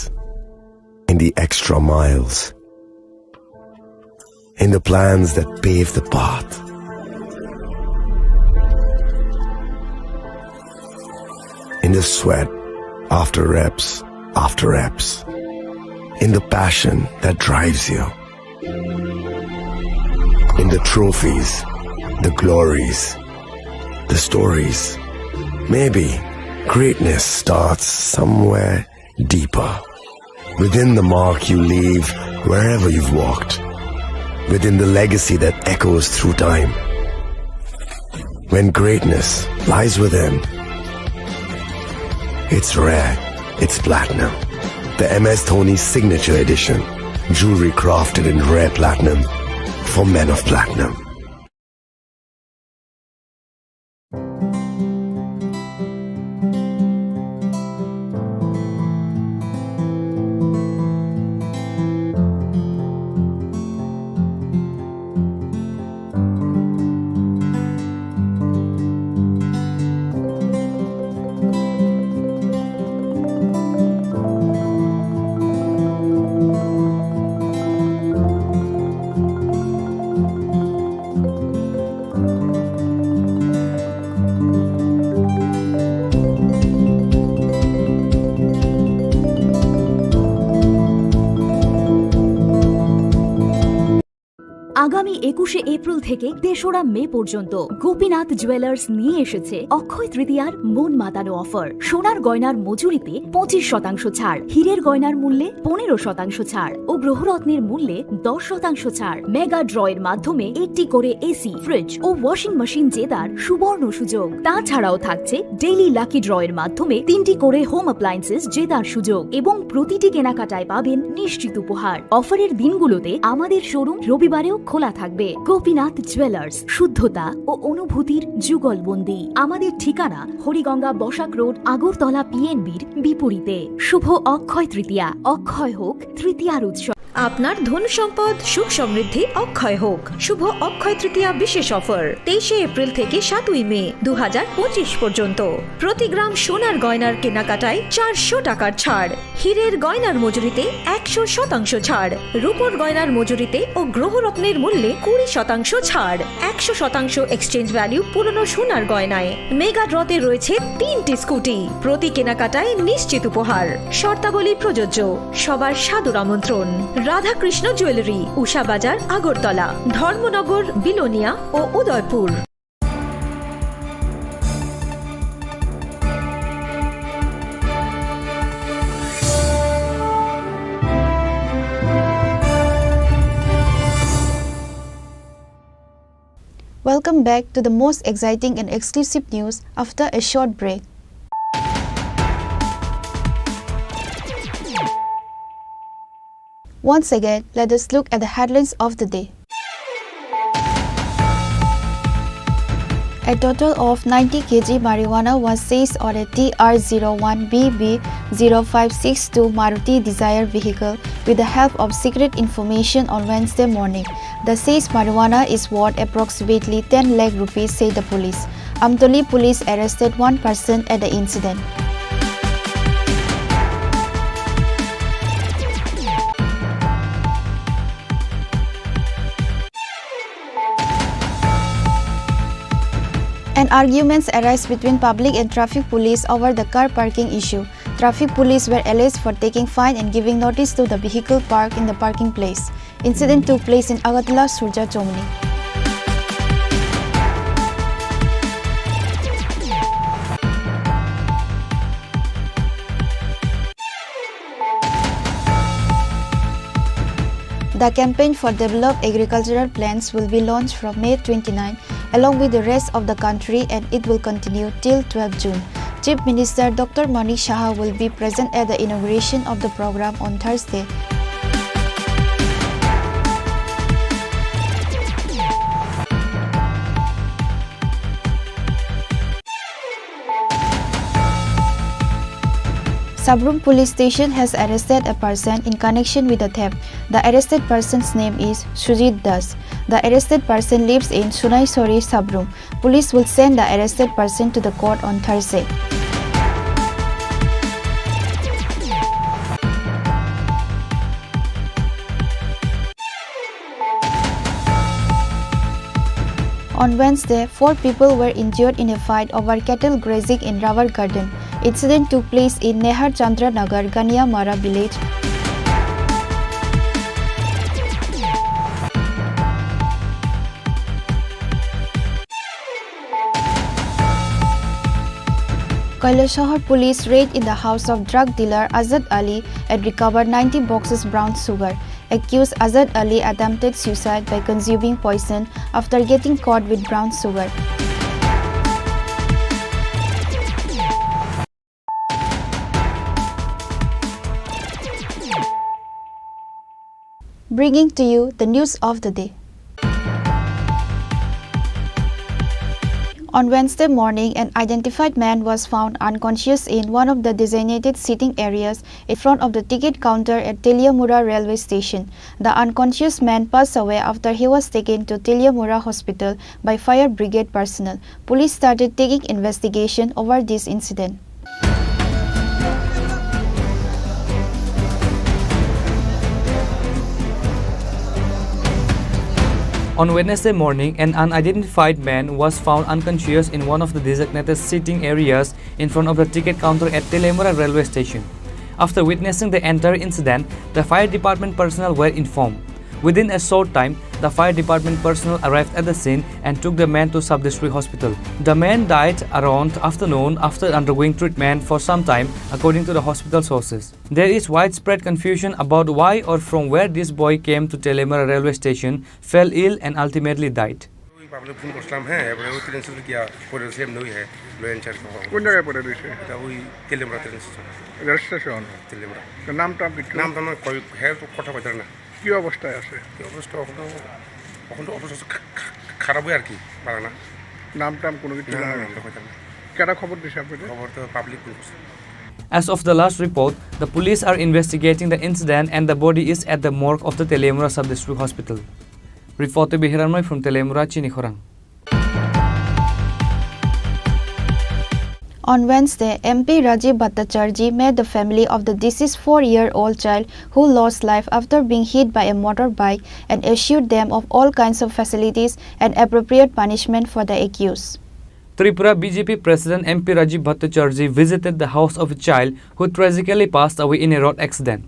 in the extra miles, in the plans that pave the path. In the sweat after reps, in the passion that drives you, in the trophies, the glories, the stories. Maybe greatness starts somewhere deeper, within the mark you leave wherever you've walked, within the legacy that echoes through time. When greatness lies within, it's rare, it's platinum. The MS Dhoni Signature Edition, jewelry crafted in rare platinum for men of platinum. আগামী 21শে April থেকে 3রা মে পর্যন্ত Gopinath jewellers নিয়ে এসেছে অক্ষয় তৃতীয়ার মন মাতানো offer. সোনার গয়নার মজুরিতে 25% ছাড়, হীরের গয়নার মূল্যে 15% ছাড় ও গ্রহরত্নের মূল্যে 10% ছাড়। মেগা ড্রয়ের মাধ্যমে 1টি করে এসি, ফ্রিজ ও ওয়াশিং মেশিন জেতার সুবর্ণ সুযোগ। তাছাড়াও থাকছে ডেইলি লাকি ড্রয়ের মাধ্যমে 3টি করে হোম অ্যাপ্লায়েন্সেস জেতার সুযোগ এবং প্রতিটি কেনাকাটায় পাবেন নিশ্চিত উপহার। অফারের দিনগুলোতে আমাদের শোরুম রবিবারেও খোলা থাকবে। গোপীনাথ জুয়েলার্স, শুদ্ধতা ও অনুভূতির যুগলবন্দি। আমাদের ঠিকানা হরিগঙ্গা বসাক রোড, আগরতলা PNB'র বিপরীতে। শুভ অক্ষয় তৃতীয়া, অক্ষয় হোক তৃতীয়ার উৎসব। আপনার ধন সম্পদ সুখ সমৃদ্ধি অক্ষয় হোক। শুভ অক্ষয় তৃতীয়া বিশেষ অফার 23শে এপ্রিল থেকে 7ই মে 2025 পর্যন্ত। প্রতি গ্রাম সোনার গয়নার কেনাকাটায় 400 টাকার ছাড়, হীরের গয়নার মজুরিতে 100% ছাড়, রূপোর গয়নার মজুরিতে ও গ্রহরত্নের মূল্যে 20% ছাড়, 100% এক্সচেঞ্জ ভ্যালু পুরনো সোনার গয়নায়। মেগা ড্রতে রয়েছে 3টি স্কুটি, প্রতি কেনাকাটায় নিশ্চিত উপহার। শর্তাবলী প্রযোজ্য। সবার সাদর আমন্ত্রণ। রাধাকৃষ্ণ জুয়েলারি, উষা বাজার, আগরতলা, ধর্মনগর, বিলোনিয়া ও Udaipur. Welcome back to the most exciting and exclusive news after a short break. Once again, let us look at the headlines of the day. A total of 90 kg marijuana was seized on a TR01BB0562 Maruti Desire vehicle with the help of secret information on Wednesday morning. The seized marijuana is worth approximately 10 lakh rupees, said the police. Amtoli police arrested one person at the incident. An arguments arise between public and traffic police over the car parking issue. Traffic police were alleged for taking fine and giving notice to the vehicle parked in the parking place. Incident took place in Agatala, Surja, Chomni. The campaign for developed agricultural plans will be launched from May 29 along with the rest of the country, and it will continue till 12 June. Chief Minister Dr. Mani Shaha will be present at the inauguration of the program on Thursday. Sabrum Police Station has arrested a person in connection with the theft. The arrested person's name is Sujit Das. The arrested person lives in Sunaisori, Sabrum. Police will send the arrested person to the court on Thursday. On Wednesday, 4 people were injured in a fight over cattle grazing in Rawar Garden. Incident took place in Nehar Chandra Nagar, Ganiyamara village. Kailasahar police raid in the house of drug dealer Azad Ali and recovered 90 boxes brown sugar. Accused Azad Ali attempted suicide by consuming poison after getting caught with brown sugar. Bringing to you the news of the day. On Wednesday morning, an identified man was found unconscious in one of the designated sitting areas in front of the ticket counter at Teliamura railway station. The unconscious man passed away after he was taken to Teliamura hospital by fire brigade personnel. Police started taking investigation over this incident. On Wednesday morning, an unidentified man was found unconscious in one of the designated sitting areas in front of the ticket counter at Telemura railway station. After witnessing the entire incident, the fire department personnel were informed. Within a short time, the fire department personnel arrived at the scene and took the man to sub-district hospital. The man died around afternoon after undergoing treatment for some time, according to the hospital sources. There is widespread confusion about why or from where this boy came to Telemura railway station, fell ill and ultimately died. কি অবস্থায় আছে? অবস্থা অবস্থা খারাপই আর কি পারে না। নাম টাম কোনো কিছু জানা না? কেডা খবর দিছে আপনাদের? খবর তো public news. As of the last report, the police are investigating the incident and the body is at the morgue of the Telemura Sub-District Hospital. Reporter Bihiranmai from Telemura, Chini Khorang. On Wednesday, MP Rajiv Bhattacharjee met the family of the deceased 4-year-old child who lost life after being hit by a motorbike and assured them of all kinds of facilities and appropriate punishment for the accused. Tripura BJP President MP Rajiv Bhattacharjee visited the house of a child who tragically passed away in a road accident.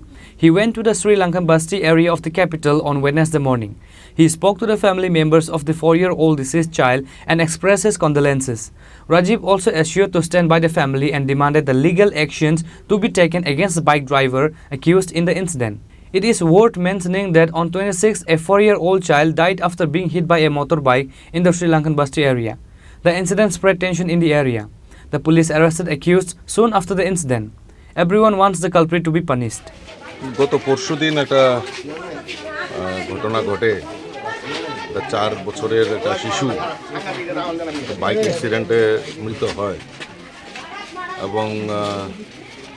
He went to the Sri Lankan Basti area of the capital on Wednesday morning. He spoke to the family members of the 4-year-old deceased child and expressed his condolences. Rajiv also assured to stand by the family and demanded the legal actions to be taken against the bike driver accused in the incident. It is worth mentioning that on 26, a 4-year-old child died after being hit by a motorbike in the Sri Lankan Basti area. The incident spread tension in the area. The police arrested accused soon after the incident. Everyone wants the culprit to be punished. গত পরশুদিন একটা ঘটনা ঘটে, 4 বছরের একটা শিশু bike অ্যাক্সিডেন্টে মৃত হয় এবং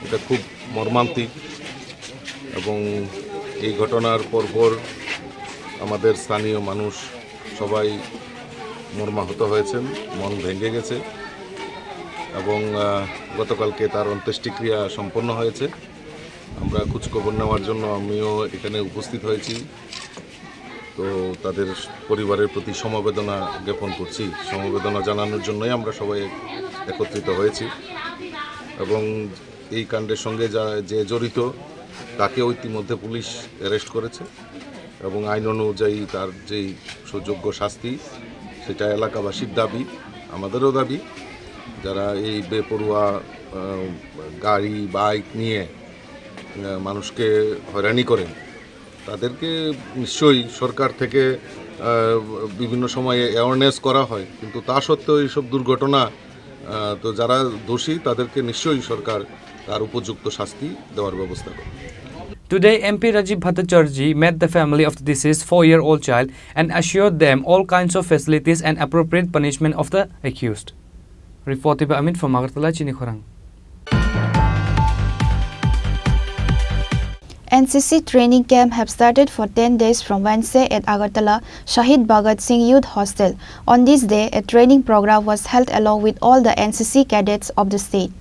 এটা খুব মর্মান্তিক। এবং এই ঘটনার পরপর আমাদের স্থানীয় মানুষ সবাই মর্মাহত হয়েছেন, মন ভেঙে গেছে এবং গতকালকে তার অন্ত্যেষ্টিক্রিয়া সম্পন্ন হয়েছে। আমরা খোঁজখবর নেওয়ার জন্য আমিও এখানে উপস্থিত হয়েছি। তো তাদের পরিবারের প্রতি সমবেদনা জ্ঞাপন করছি। সমবেদনা জানানোর জন্যই আমরা সবাই একত্রিত হয়েছি এবং এই কাণ্ডের সঙ্গে যে জড়িত তাকেও ইতিমধ্যে পুলিশ অ্যারেস্ট করেছে এবং আইন অনুযায়ী তার যেই সুযোগ্য শাস্তি সেটা এলাকাবাসীর দাবি, আমাদেরও দাবি। যারা এই বেপরোয়া গাড়ি বাইক নিয়ে মানুষকে হয়রানি করেন তাদেরকে নিশ্চয়ই সরকার থেকে বিভিন্ন সময়ে অ্যাওয়ারনেস করা হয়, কিন্তু তা সত্ত্বেও এইসব দুর্ঘটনা তো যারা দোষী তাদেরকে নিশ্চয়ই সরকার তার উপযুক্ত শাস্তি দেওয়ার ব্যবস্থা করে। Today, MP Rajiv Bhattacharjee met the family of the deceased 4-year-old child and assured them all kinds of facilities and appropriate punishment of the accused. Reported by Amin from Agartala, Chini Khorang. NCC training camp have started for 10 days from Wednesday at Agartala Shahid Bhagat Singh Youth Hostel. On this day, a training program was held along with all the NCC cadets of the state.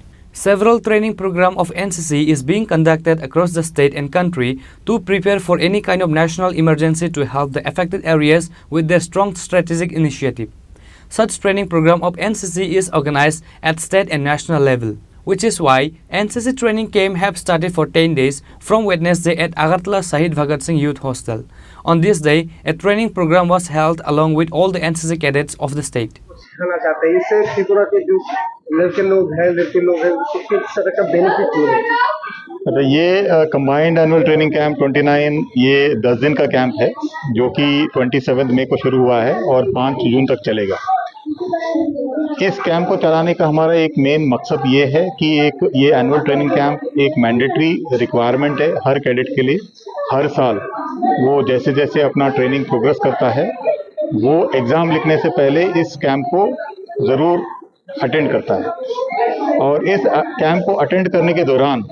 Several training program of NCC is being conducted across the state and country to prepare for any kind of national emergency to help the affected areas with their strong strategic initiative. Such training program of NCC is organized at state and national level, which is why NCC training camp have started for 10 days from Wednesday at Agartala Shahid Bhagat Singh Youth Hostel. On this day, a training program was held along with all the NCC cadets of the state. सिखाना चाहते हैं, इससे त्रिपुरा के जो लड़के लोग हैं उसके साथ का बेनिफिट मिलेगा। ये कंबाइंड एनुअल ट्रेनिंग कैंप 29 ये 10 दिन का कैंप है जो कि 27 मई को शुरू हुआ है और 5 जून तक चलेगा। इस कैंप को चलाने का हमारा एक मेन मकसद ये है कि ये एनुअल ट्रेनिंग कैंप एक मैंडेटरी रिक्वायरमेंट है हर कैडेट के लिए। हर साल वो जैसे जैसे अपना ट्रेनिंग प्रोग्रेस करता है वो एग्ज़ाम लिखने से पहले इस कैंप को ज़रूर अटेंड करता है और इस कैंप को अटेंड करने के दौरान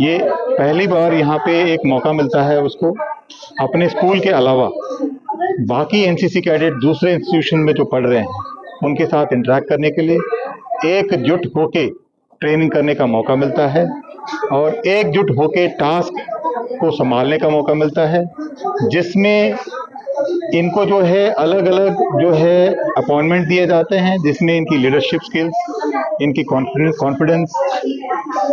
ये पहली बार यहाँ पे एक मौका मिलता है उसको अपने स्कूल के अलावा बाकी एनसीसी कैडेट दूसरे इंस्टीट्यूशन में जो पढ़ रहे हैं उनके साथ इंटरेक्ट करने के लिए एकजुट होके ट्रेनिंग करने का मौका मिलता है और एकजुट होके टास्क को संभालने का मौका मिलता है, जिसमें इनको जो है अलग अलग जो है अपॉइंटमेंट दिए जाते हैं, जिसमें इनकी लीडरशिप स्किल्स, इनकी कॉन्फिडेंस,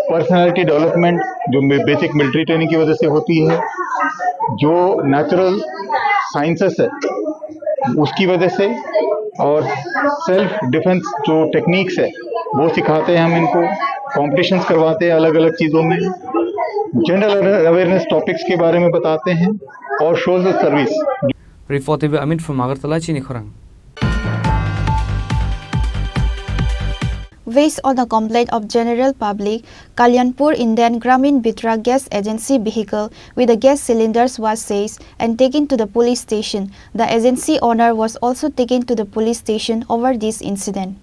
पर्सनालिटी डेवलपमेंट जो बेसिक मिलिट्री ट्रेनिंग की वजह से होती है, जो नेचुरल साइंसेस है उसकी वजह से, और सेल्फ डिफेंस जो टेक्निक्स है वो सिखाते हैं हम इनको, कॉम्पिटिशन्स करवाते हैं अलग अलग चीज़ों में, जनरल अवेयरनेस टॉपिक्स के बारे में बताते हैं और social service. Reported by Amin from Agartala, Chini Khorang. Based on the complaint of general public, Kalyanpur Indian Gramin Bitra gas agency vehicle with the gas cylinders was seized and taken to the police station. The agency owner was also taken to the police station over this incident.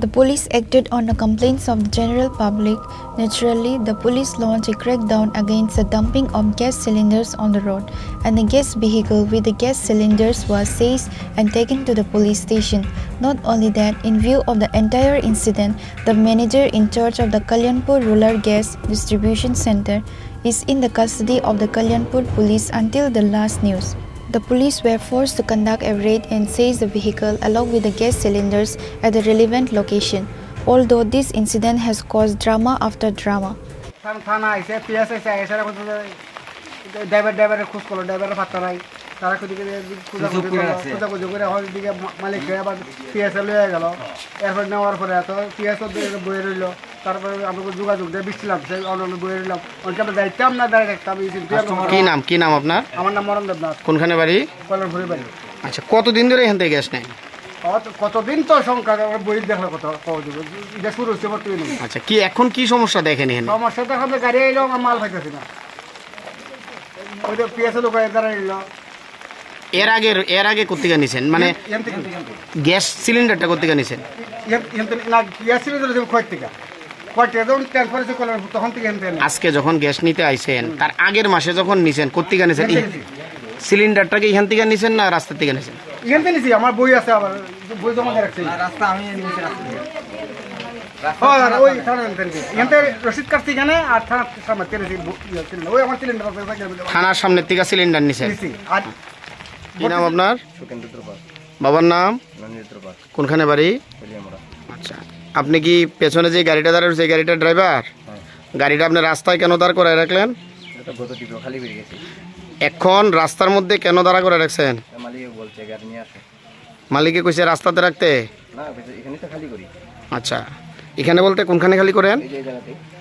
The police acted on the complaints of the general public. Naturally, the police launched a crackdown against the dumping of gas cylinders on the road, and the gas vehicle with the gas cylinders was seized and taken to the police station. Not only that, in view of the entire incident, the manager in charge of the Kalyanpur Rural Gas Distribution Center is in the custody of the Kalyanpur police until the last news. The police were forced to conduct a raid and seize the vehicle along with the gas cylinders at the relevant location, although this incident has caused drama after drama. থানা আইছে PS আইছে এসে driver খোঁজ করলো, driver পাত্তা নাই, তারা কোদিকে খোঁজাখুঁজি করে হল দিকে মালিক আবার পিএসএ লয়ে গেল, এরপর নেওয়ার পরে এত পিএসও বয়ে রইল, তারপরে আমাকে যোগাযোগ দিয়ে বিছিলাম সেই অন্য বয়ে রইলাম, অনেকে আমরা দায়িত্ব না দাঁড়িয়ে রাখতাম। কি নাম আমার নাম মরণ দেবনাথ। কোনখানে বাড়ি? কল্যাণপুরের বাড়ি। আচ্ছা, কতদিন ধরে এখান থেকে গ্যাস নেয়? কতদিন তো সংখ্যা বই দেখলে কত এটা শুরু হচ্ছে বর্তমানে। আচ্ছা, কি এখন কি সমস্যা দেখেন এখানে? সমস্যা তো এখন গাড়ি এলো, আমার মাল পাইতেছি না, ওই তো পিএসএ লোক দাঁড়াই এলো। এর আগে কোথেকে নিছেন, মানে গ্যাস সিলিন্ডারটা কোথেকে নিছেন? না, গ্যাস সিলিন্ডার খোঁজ থেকে তখন থেকে। আজকে যখন গ্যাস নিতে আইছেন তার আগের মাসে যখন নিছেন কোথেকে নিছেন? সিলিন্ডারটাকে এখান থেকে নিছেন না রাস্তা থেকে নিছেন? এখান থেকে নিছি, আমার বই আছে, আবার বই জমা দিয়ে রাখছি। রাস্তা আমি নিচে রাখছি, ওই রসিদ কাটছি এখানে, আর থানার সামনে ওই আমার সিলিন্ডার থানার সামনের থেকে সিলিন্ডার নিছেন। আর কি নাম আপনার? বাবার নাম? কোনখানে বাড়ি? আচ্ছা, আপনি কি পেছনে যে গাড়িটা দাঁড়ায় সেই গাড়িটার ড্রাইভার? গাড়িটা আপনি রাস্তায় কেন দাঁড় করায় রাখলেন? এখন রাস্তার মধ্যে কেন দাঁড়া করে রাখছেন? মালিকে কইছে রাস্তাতে রাখতে? আচ্ছা, এখানে বলতে কোনখানে খালি করেন?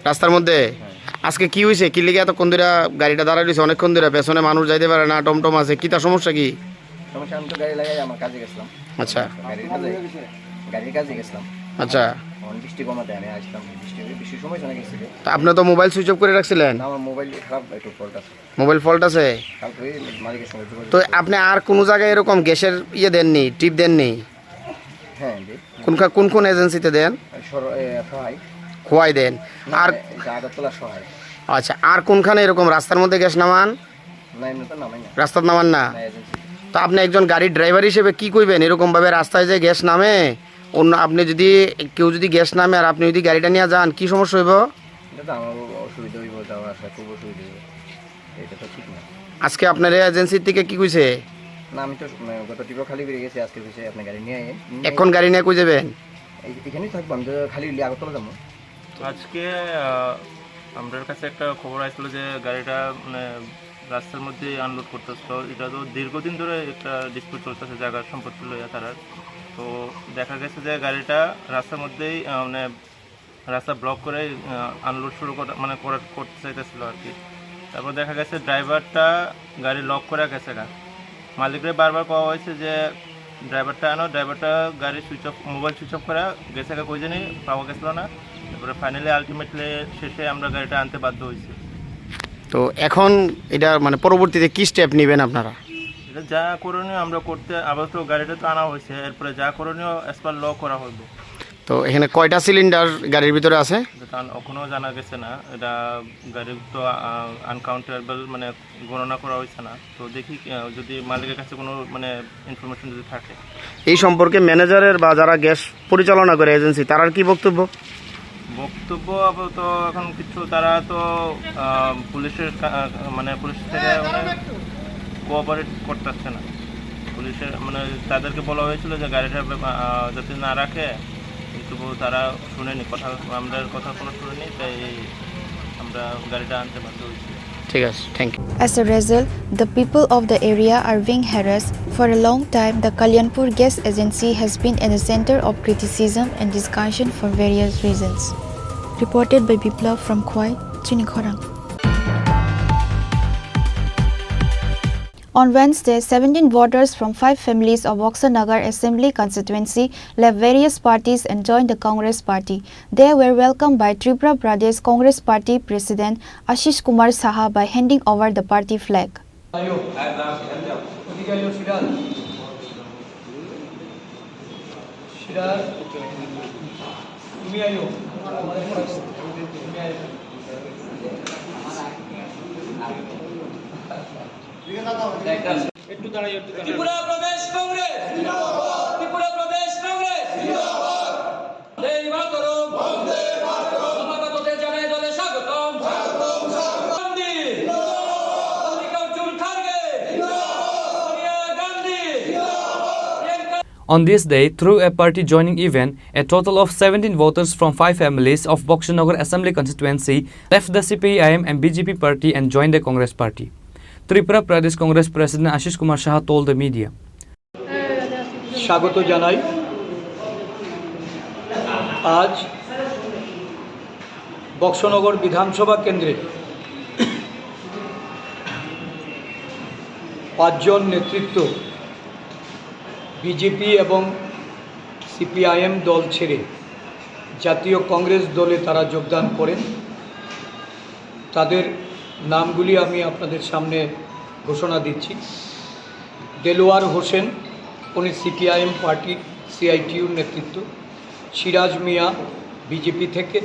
রাস্তার মধ্যে। আজকে কি হয়েছে, কি লিগে এতক্ষণ ধরে গাড়িটা দাঁড়ায় রয়েছে অনেকক্ষণ ধরে? পেছনে মানুষ যাইতে পারে না, টমটম আছে, কি তার সমস্যা কি? আচ্ছা আচ্ছা, আপনি তো মোবাইল সুইচ অফ করে রাখছিলেন? মোবাইল ফল্ট আছে। তো আপনি আর কোনো জায়গায় এরকম গ্যাসের ইয়ে দেননি, টিপ দেননি? কোন কোন এজেন্সিতে দেন? খোয়াই দেন। আর আচ্ছা, আর কোনখানে এরকম রাস্তার মধ্যে গ্যাস নামান? রাস্তার নামান না? তো আপনি একজন গাড়ির ড্রাইভার হিসেবে কি কইবেন এরকম ভাবে রাস্তায় যে গ্যাস নামে? অন্য আপনি যদি কেউ যদি গ্যাস নামে আর আপনি যদি গাড়িটা নিয়ে যান, কি সমস্যা হইব? আজকে আপনার এজেন্সির থেকে কি কইছে? না, আমি তো গত টিপো খালি বেরিয়ে গেছি, আজকে কইছে আপনি গাড়ি নিয়ে আইন। এখন গাড়ি নিয়ে কই যাবেন? এখানেই থাকবো, আমি তো খালি আগরতলা যাবো। আজকে আমাদের কাছে একটা খবর আসলো যে গাড়িটা মানে রাস্তার মধ্যে আনলোড করতেছিল। এটা তো দীর্ঘদিন ধরে একটা ডিসপিউট চলতেছে জায়গার সম্পত্তি লইয়া তারা। তো দেখা গেছে যে গাড়িটা রাস্তার মধ্যেই মানে রাস্তা ব্লক করে আনলোড শুরু করতে চাইতেছিল আর কি। তারপর দেখা গেছে ড্রাইভারটা গাড়ি লক করে গেছে গা। মালিকরে বারবার কওয়া হয়েছে যে ড্রাইভারটা আনো, ড্রাইভারটা গাড়ি switch off, mobile switch off করে গেছে গা, কই জানি পাওয়া গেছিলো না। তারপরে ফাইনালি আলটিমেটলি শেষে আমরা গাড়িটা আনতে বাধ্য হয়েছি। তো এখন এটা মানে পরবর্তীতে কি স্টেপ নেবেন আপনারা? এটা যা করণীয় আমরা করতে, আবার তো গাড়িটা তো আনা হয়েছে, এরপরে যা করণীয় এসপার ল করা হবে। তো এখানে কয়টা সিলিন্ডার গাড়ির ভিতরে আছে? এখনও জানা গেছে না, এটা গাড়ির তো আনকাউন্টেবল মানে গণনা করা হয়েছে না। তো দেখি যদি মালিকের কাছে কোনো মানে ইনফরমেশন যদি থাকে। এই সম্পর্কে ম্যানেজারের বা যারা গ্যাস পরিচালনা করে এজেন্সি, তার কি বক্তব্য? আপাতত এখন কিছু, তারা তো পুলিশের মানে পুলিশ থেকে কোঅপারেট করতেছে না। পুলিশের মানে তাদেরকে বলা হয়েছিল যে গাড়িটা যাতে না রাখে, কিন্তু তারা শুনেনি কথা, আমাদের কথা কোনো শুনেনি, তাই আমরা গাড়িটা আনতে বাধ্য হয়েছি। ঠিক আছে, thank you. As a result, the people of the area are being harassed. For a long time, the Kalyanpur Gas Agency has been at the center of criticism and discussion for various reasons. Reported by Biplav from Khwai, Chini Khorang. On Wednesday, 17 voters from 5 families of Boxanagar Assembly constituency left various parties and joined the Congress party. They were welcomed by Tripura Pradesh Congress Party President Ashish Kumar Saha by handing over the party flag. Tripura প্রদেশ কংগ্রেস জিন্দাবাদ, ত্রিপুরা প্রদেশ কংগ্রেস জিন্দাবাদ। বন্দে মাতরম, বন্দে মাতরম। সমাগতদের জানাই দলে স্বাগতম, স্বাগতম, স্বাগতম। গান্ধী জিন্দাবাদ, মল্লিকার্জুন খাড়গে জিন্দাবাদ, সোনিয়া গান্ধী জিন্দাবাদ। On this day, through a party joining event, a total of 17 voters from 5 families of Boxanagar Assembly constituency left the CPIM and BJP party and joined the Congress party. Tripura Pradesh Congress President Ashish Kumar Shah told the media. স্বাগত জানাই। আজ বক্সনগর বিধানসভা কেন্দ্রে 5 জন নেতৃত্ব BJP এবং CPIM দল ছেড়ে জাতীয় কংগ্রেস দলে তারা যোগদান করেন। তাদের নামগুলি আমি আপনাদের সামনে ঘোষণা দিচ্ছি। দেলোয়ার হোসেন, উনি সিপিআইএম পার্টি সিআইটিউর নেতৃত্ব। সিরাজ মিয়া বিজেপি থেকে,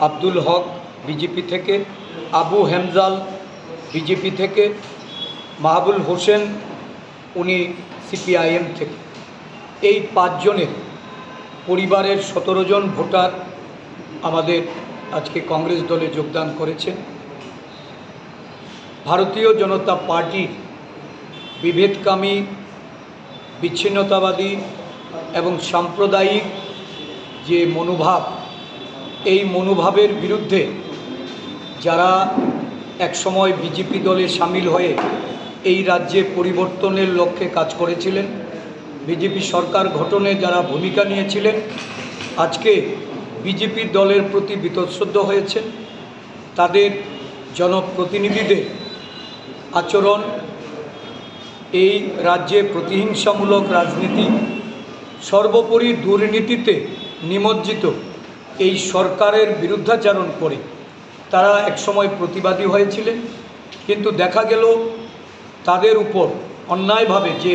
আব্দুল হক বিজেপি থেকে, আবু হেমজাল বিজেপি থেকে, মাহবুল হোসেন উনি সিপিআইএম থেকে। এই 5 জনের পরিবারের 17 জন ভোটার আমাদের আজকে কংগ্রেস দলে যোগদান করেছেন। ভারতীয় জনতা পার্টির বিভেদকামী, বিচ্ছিন্নতাবাদী এবং সাম্প্রদায়িক যে মনোভাব, এই মনোভাবের বিরুদ্ধে যারা একসময় বিজেপি দলে সামিল হয়ে এই রাজ্যে পরিবর্তনের লক্ষ্যে কাজ করেছিলেন, বিজেপি সরকার গঠনে যারা ভূমিকা নিয়েছিলেন, আজকে বিজেপি দলের প্রতি বীতশ্রদ্ধ হয়েছেন। তাদের জনপ্রতিনিধিদের আচরণ, এই রাজ্যে প্রতিহিংসামূলক রাজনীতি, সর্বোপরি দুর্নীতিতে নিমজ্জিত এই সরকারের বিরুদ্ধাচরণ করে তারা একসময় প্রতিবাদী হয়েছিলেন। কিন্তু দেখা গেল তাদের উপর অন্যায়ভাবে যে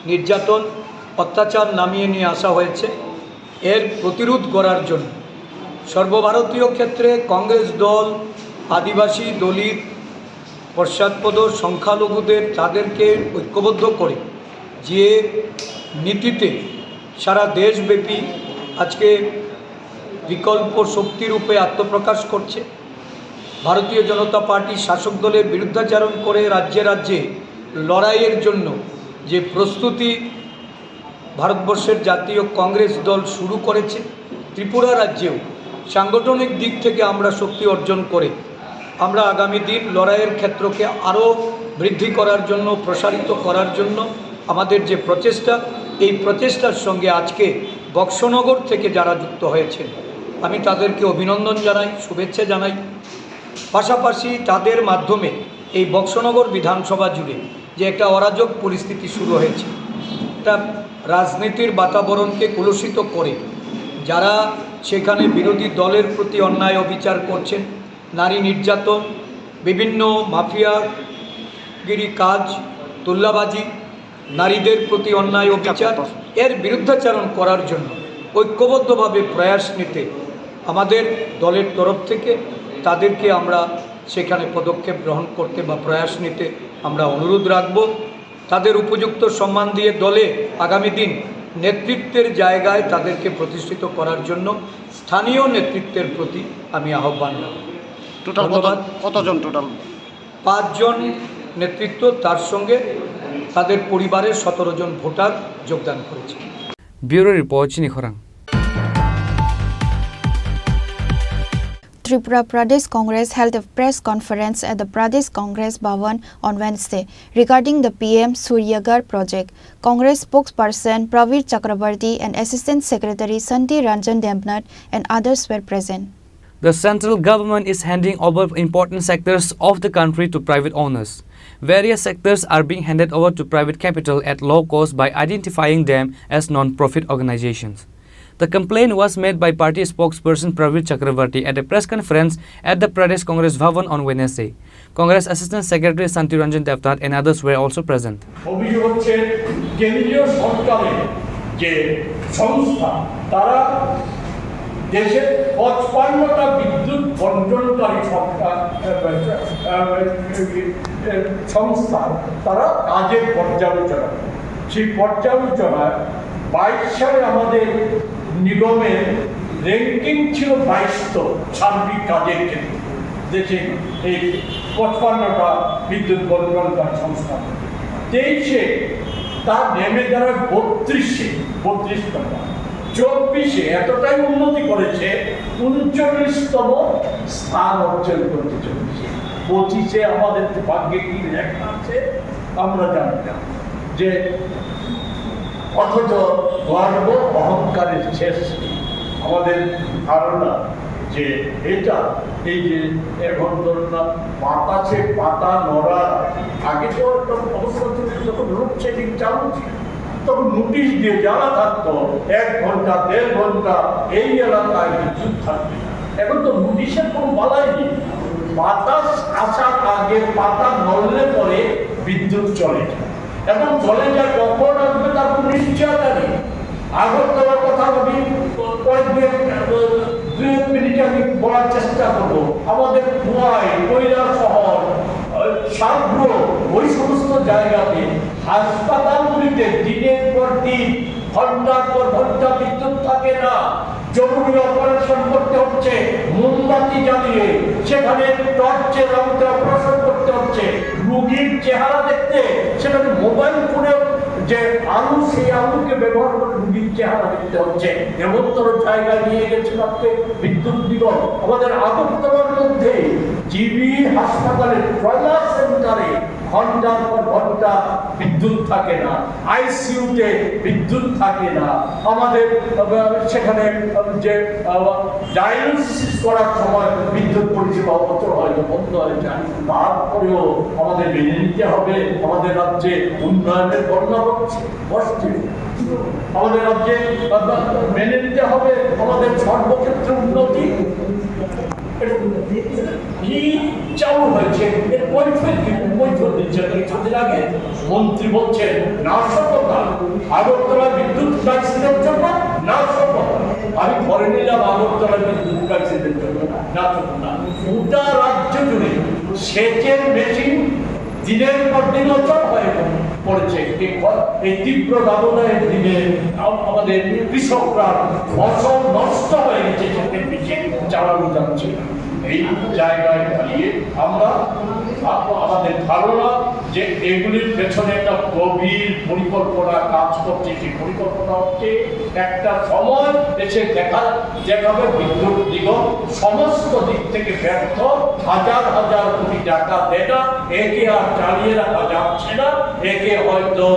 নির্যাতন, অত্যাচার নামিয়ে নিয়ে আসা হয়েছে, এর প্রতিরোধ করার জন্য সর্বভারতীয় ক্ষেত্রে কংগ্রেস দল আদিবাসী, দলিত, পশ্চাৎপদ, সংখ্যালঘুদের তাদেরকে ঐক্যবদ্ধ করে যে নীতিতে সারা দেশব্যাপী আজকে বিকল্প শক্তিরূপে আত্মপ্রকাশ করছে। ভারতীয় জনতা পার্টি শাসক দলের বিরুদ্ধাচরণ করে রাজ্যে রাজ্যে লড়াইয়ের জন্য যে প্রস্তুতি ভারতবর্ষের জাতীয় কংগ্রেস দল শুরু করেছে, ত্রিপুরা রাজ্যেও সাংগঠনিক দিক থেকে আমরা শক্তি অর্জন করে আমরা আগামী দিন লড়াইয়ের ক্ষেত্রকে আরও বৃদ্ধি করার জন্য, প্রসারিত করার জন্য আমাদের যে প্রচেষ্টা, এই প্রচেষ্টার সঙ্গে আজকে বক্সনগর থেকে যারা যুক্ত হয়েছেন আমি তাদেরকে অভিনন্দন জানাই, শুভেচ্ছা জানাই। পাশাপাশি তাদের মাধ্যমে এই বক্সনগর বিধানসভা জুড়ে যে একটা অরাজক পরিস্থিতি শুরু হয়েছে, একটা রাজনীতির বাতাবরণকে কলুষিত করে যারা সেখানে বিরোধী দলের প্রতি অন্যায় অবিচার করছেন, নারী নির্যাতন, বিভিন্ন মাফিয়াগিরি কাজ, তুল্লাবাজি, নারীদের প্রতি অন্যায় অবিচার, এর বিরুদ্ধাচরণ করার জন্য ঐক্যবদ্ধভাবে প্রয়াস নিতে আমাদের দলের তরফ থেকে তাদেরকে আমরা সেখানে পদক্ষেপ গ্রহণ করতে বা প্রয়াস নিতে আমরা অনুরোধ রাখব। তাদের উপযুক্ত সম্মান দিয়ে দলে আগামী দিন নেতৃত্বের জায়গায় তাদেরকে প্রতিষ্ঠিত করার জন্য স্থানীয় নেতৃত্বের প্রতি আমি আহ্বান রাখব। ধন্যবাদ। কতজন টোটাল? 5 জন নেতৃত্ব, তার সঙ্গে তাদের পরিবারের 17 জন ভোটার যোগদান করেছে। ব্যুরো রিপোর্ট, চিনি খোরাং। Tripura Pradesh Congress held a press conference at the Pradesh Congress Bhavan on Wednesday regarding the PM Suryagar project. Congress spokesperson Pravir Chakrabarti and Assistant Secretary Santi Ranjan Dembnat and others were present. The central government is handing over important sectors of the country to private owners. Various sectors are being handed over to private capital at low cost by identifying them as non-profit organizations. The complaint was made by party spokesperson Pravir Chakrabarti at a press conference at the Pradesh Congress Bhavan on Wednesday. Congress Assistant Secretary Santi Ranjan Dembnat and others were also present. অভিযোগ হচ্ছে কেন্দ্রীয় সরকারের যে সংস্থা, তারা দেশের 55টা বিদ্যুৎ বন্টনকারী সংস্থা তারা কাজের পর্যালোচনা, সেই পর্যালোচনায় 22 সালে আমাদের নিগমের র্যাঙ্কিং ছিল 22 সার্বিক কাজের ক্ষেত্রে দেশে এই 55টা বিদ্যুৎ বন্টনকারী সংস্থা। 23-এ তা নেমে দাঁড়ায় 32টা। 24-এ এতটাই উন্নতি করেছে 39তম স্থান অর্জন করতে চলেছে। 25-এ আমাদের ভাগ্যে কি লেখা আছে আমরা জানি না, যে অথচ গর্ব অহংকারের শেষ নেই। আমাদের ধারণা যে এটা এই যে এখন ধরুন না বাতাসে পাতা নড়া আগে তো একটা অবস্থা ছিল, যখন লোডশেডিং চালু ছিল তখন নোটিশ দিয়ে যারা থাকতো 1 ঘন্টা 1.5 ঘন্টা এই এলাকায় বিদ্যুৎ থাকবে। এখন তো নোটিশের কোনো বালাই নেই, বাতাস আসার আগে পাতা নড়লে পরে বিদ্যুৎ চলে যায়, এবং চলে যায় কখন আসবে তার কোনো নিশ্চয়তা নেই। আগরতলার কথা আমি কয়েক মিনিটে আমি বলার চেষ্টা করবো। আমাদের কুয়াই, কৈলাস শহর, সাগর, ওই সমস্ত জায়গাতে হাসপাতালগুলিতে দিনের পর দিন ঘন্টার পর ঘন্টা বিদ্যুৎ থাকে না। জরুরি অপারেশন করতে হচ্ছে মোমবাতি জ্বালিয়ে, সেখানে টর্চের আলোতে অপারেশন করতে হচ্ছে। রোগীর চেহারা দেখতে সেখানে মোবাইল ফোনে যে আলু, সেই আলুকে ব্যবহার করে রোগীর চেহারা দেখতে হচ্ছে। এমনতর জায়গায় নিয়ে গেছে আজকে বিদ্যুৎ নিগম। আমাদের আগরতলার মধ্যে জিবি হাসপাতালের ট্রমা সেন্টারে ঘন্টার পর ঘন্টা বিদ্যুৎ থাকে না, আইসিইউতে বিদ্যুৎ থাকে না। আমাদের সেখানে যে ডায়ালিসিস করার সময় বিদ্যুৎ পরিষেবা অচল হয়তো বন্ধ হয়ে যায়। তারপরেও আমাদের মেনে নিতে হবে আমাদের রাজ্যে উন্নয়নের বন্যা বসছে, আমাদের রাজ্যে মেনে নিতে হবে আমাদের সর্বক্ষেত্রে উন্নতি কি চালু হয়েছে। এর কৈফিয়ত দিচ্ছে। কিছুদিন আগে মন্ত্রী বলছেন নাশকতা, আগরতলা বিদ্যুৎ ক্রাইসিসের জন্য নাশকতা। আমি ধরে নিলাম আগরতলা বিদ্যুৎ ক্রাইসিসের জন্য নাশকতা। গোটা রাজ্য জুড়ে সেচের মেশিন দিনের পর দিন অচল হয়ে পড়েছে। এই তীব্র দাবদাহের দিনে আমাদের কৃষকরা ফসল নষ্ট হয়ে গেছে, সেটা মেশিন চালানো যাচ্ছে। এই জায়গায় দাঁড়িয়ে আমরা আমাদের ধারণা যে এগুলির পেছনে একটা গভীর পরিকল্পনা কাজ করছে। সেই পরিকল্পনা হচ্ছে একটা সময় এসে দেখাবে বিদ্যুৎ নিগম সমস্ত দিক থেকে ব্যর্থ, হাজার হাজার কোটি টাকা দেনা, একে আর চালিয়ে রাখা যাচ্ছে না। একে হয়তো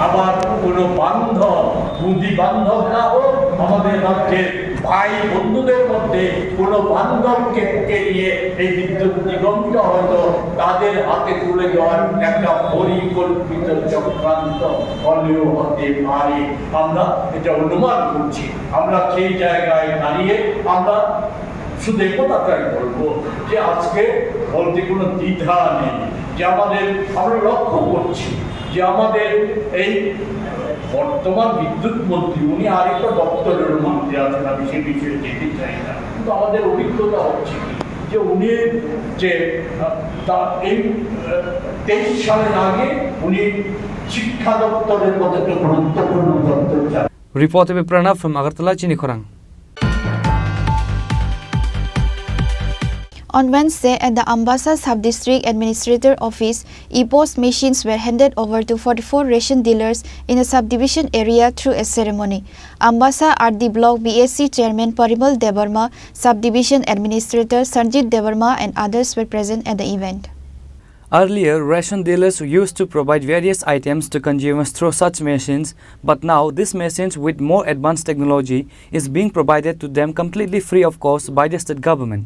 আবার কোনো বান্ধব, বুদ্ধি বান্ধব না হোক, আমাদের রাজ্যের ভাই বন্ধুদের মধ্যে কোনো বান্ধবকে নিয়ে এই বিদ্যুৎ নিগমটা হয়তো তাদের হাতে তুলে দেওয়ার একটা পরিকল্পিত চক্রান্ত হলেও হতে পারে। আমরা এটা অনুমান করছি। আমরা সেই জায়গায় দাঁড়িয়ে আমরা শুধু একথাটাই বলবো যে আজকে বলতে কোনো দ্বিধা নেই, যে আমরা লক্ষ্য করছি যে আমাদের এই বর্তমান বিদ্যুৎ মন্ত্রী, উনি আরেকটা দপ্তরের মন্ত্রী আছেন, আমি সে বিষয়ে যেতে চাই না, কিন্তু আমাদের অভিজ্ঞতা হচ্ছে যে উনি যে এই 23 সালের আগে উনি শিক্ষা দপ্তরের মধ্যে একটা গুরুত্বপূর্ণ দপ্তর চান। Reported by Pranav from Agartala, Chini Khorang. On Wednesday, at the Ambassa Sub-District Administrator Office, e-post machines were handed over to 44 ration dealers in a subdivision area through a ceremony. Ambassa RD Block BSC Chairman Parimal Devarma, Subdivision Administrator Sanjit Devarma and others were present at the event. Earlier, ration dealers used to provide various items to consumers through such machines, but now these machines with more advanced technology is being provided to them completely free of cost by the state government.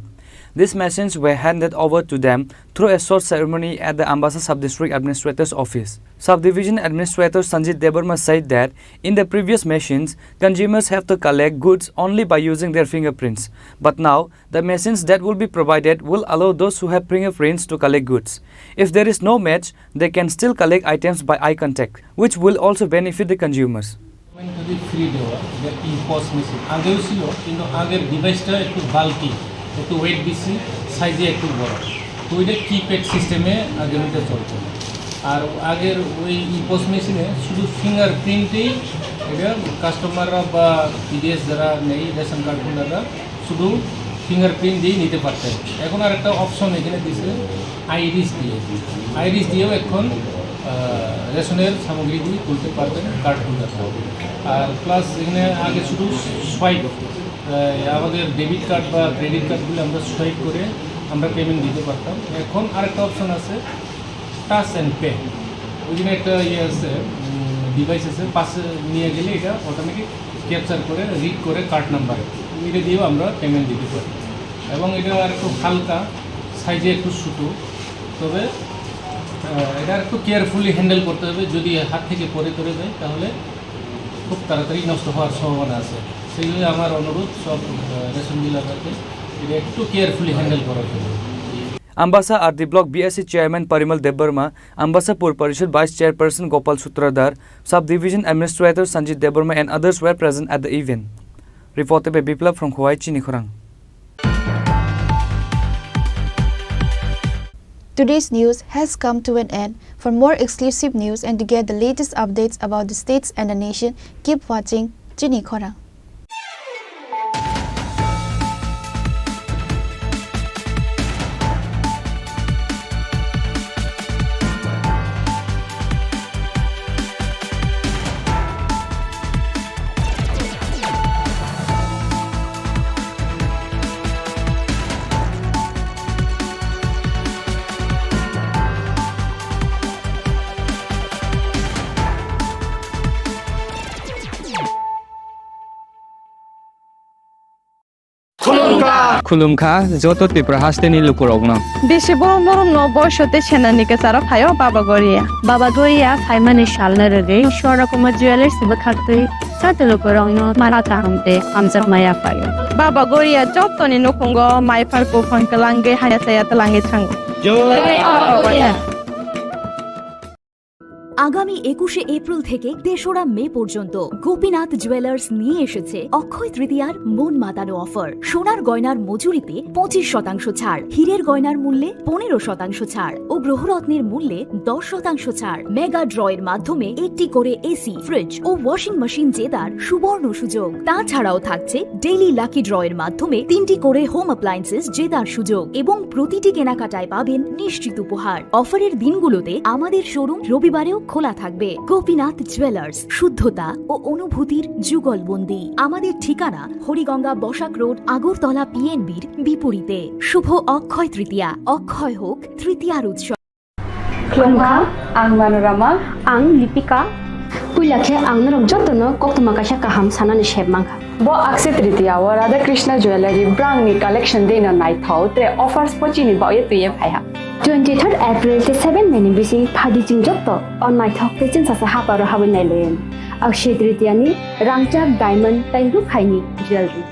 These machines were handed over to them through a short ceremony at the Ambassa Sub-District Administrator's office. Subdivision Administrator Sanjit Devarma said that in the previous machines, consumers have to collect goods only by using their fingerprints. But now, the machines that will be provided will allow those who have fingerprints to collect goods. If there is no match, they can still collect items by eye contact, which will also benefit the consumers. Free দেওয়া যে ইম্পোস machine আগেও ছিল, কিন্তু আগের ডিভাইসটা একটু bulky, একটু wait বেশি, সাইজে একটু বড়, তো ওইটা কিপ্যাড সিস্টেমে আগের ওইটা চলতো। আর আগের ওই ইম্পোস মেশিনে শুধু ফিঙ্গার প্রিন্টেই এটা কাস্টমাররা বা বিদেশ যারা নেই রেশন কার্ড হোল্ডাররা শুধু ফিঙ্গার প্রিন্ট দিয়েই নিতে পারতেন। এখন আর একটা অপশন এখানে দিয়েছে আইরিস দিয়েও এখন রেশনের সামগ্রীগুলি তুলতে পারবেন কার্ড হোল্ডাররা। আর প্লাস এখানে আগে শুধু সোয়াইপ, আমাদের ডেবিট কার্ড বা ক্রেডিট কার্ডগুলি আমরা সোয়াইপ করে আমরা পেমেন্ট দিতে পারতাম। এখন আরেকটা অপশন আছে টাচ অ্যান্ড পে, ওইখানে একটা ইয়ে আছে, ডিভাইস আছে, পাশে নিয়ে গেলে এটা অটোমেটিক ক্যাপচার করে রিড করে কার্ড নাম্বারে এটা দিয়েও আমরা পেমেন্ট দিতে পারি। এবং এটা আর একটু হালকা সাইজে একটু ছোটো, তবে এটা একটু কেয়ারফুলি হ্যান্ডেল করতে হবে, যদি হাত থেকে পরে যায় তাহলে খুব তাড়াতাড়ি নষ্ট হওয়ার সম্ভাবনা আছে। সেই জন্য আমার অনুরোধ সব রেশন ডিলারকে এটা একটু কেয়ারফুলি হ্যান্ডেল করার জন্য। Ambassa RD Block BSc Chairman Parimal Debarma, Ambassa Pur Parishad Vice Chairperson Gopal Sutradar, Sub-Division Administrator Sanjit Debarma and others were present at the event. Reported by Biplab from Chini Khorang. Today's news has come to an end. For more exclusive news and to get the latest updates about the states and the nation, keep watching Chini Khorang. खुलुमखा जत त्रिपुरा हास्टेनि लुकुरगनो बेसे बरम बरम न बयसते सेनानिके सारा फायो बाबा गोरिया फाइमानि शालना रगे शोरा Kumar jewellers बखातै साते लुकुरगनो मारा तामते हमजा माया फायो बाबा गोरिया जतनि नखंगो माइफारको फंकलांगे हायासाया तलांगे थांगो जय बाबा गोरिया। আগামী 21শে এপ্রিল থেকে ৩রা মে পর্যন্ত গোপীনাথ জুয়েলার্স নিয়ে এসেছে অক্ষয় তৃতীয়ার মন মাতানো অফার। সোনার গয়নার মজুরিতে 25% ছাড়, হীরের গয়নার মূল্যে 15% ছাড় ও গ্রহরত্নের মূল্যে 10% ছাড়। মেগা ড্রয়ের মাধ্যমে একটি করে এসি, ফ্রিজ ও ওয়াশিং মেশিন জেতার সুবর্ণ সুযোগ। তাছাড়াও থাকছে ডেইলি লাকি ড্রয়ের মাধ্যমে 3টি করে হোম অ্যাপ্লায়েন্সেস জেতার সুযোগ এবং প্রতিটি কেনাকাটায় পাবেন নিশ্চিত উপহার। অফারের দিনগুলোতে আমাদের শোরুম রবিবারেও খোলা থাকবে। গোপীনাথ জুয়েলার্স, শুদ্ধতা ও অনুভূতির যুগলবন্দি। আমাদের ঠিকানা হরিগঙ্গা বসাক রোড, আগরতলা পিএনবির বিপরীতে। শুভ অক্ষয় তৃতীয়া, অক্ষয় হোক তৃতীয়ার উৎসব। Klongka, ang Manorama, ang Lipika. Puilakhe ang narong jotono koktuma kasha kaham sanani shebmangha. Bo Akshay Tritiya wa Radha Krishna Jewelry brand ni collection de na nai thau te offers pochini ba ye tuye phaiha. 23rd April te 7 meni bisi phadi jing jotto on nai thok te chin sa ha paro habin nai len. Akshay Tritiya ni rangchak diamond tai ru khaini jewelry.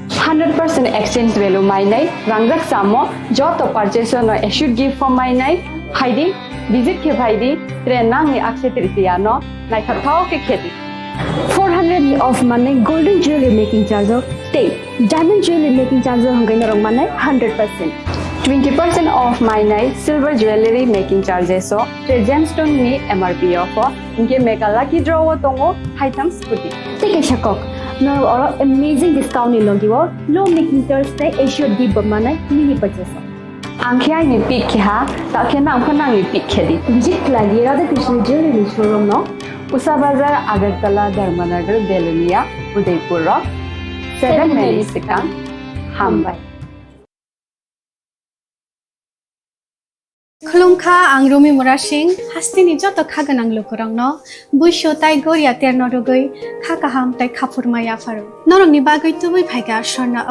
100% exchange value mai nai rangjak samo joto purchase no should give for mai nai haidi visit ke bhaidi trenang ni Akshay Tritiya no nai thau ke kheti 400 of money golden jewelry making charge of stay diamond jewelry making charge hongai na rong manai 100% 20% off my night silver jewelry making charges so gemstone ni MRP of inke mega lucky draw tongo item scooty take a shakok no or amazing discount ni logiwo low making charge te assured give manai mini purchase angkhya ni pick kha ta khena phana ni pick khedi visit lagi Radha Krishna jewelry showroom no Usa Bazar Agartala Dharmanagar Belunia Udaipur 7 Melisicang Hambai Khulumkha ang Rumi Murashing hastini joto khaganang lukurang no buisho tai goria ter norugoi khakaham tai khapurmaya faru norong ni bagoi tubui phaiga sorna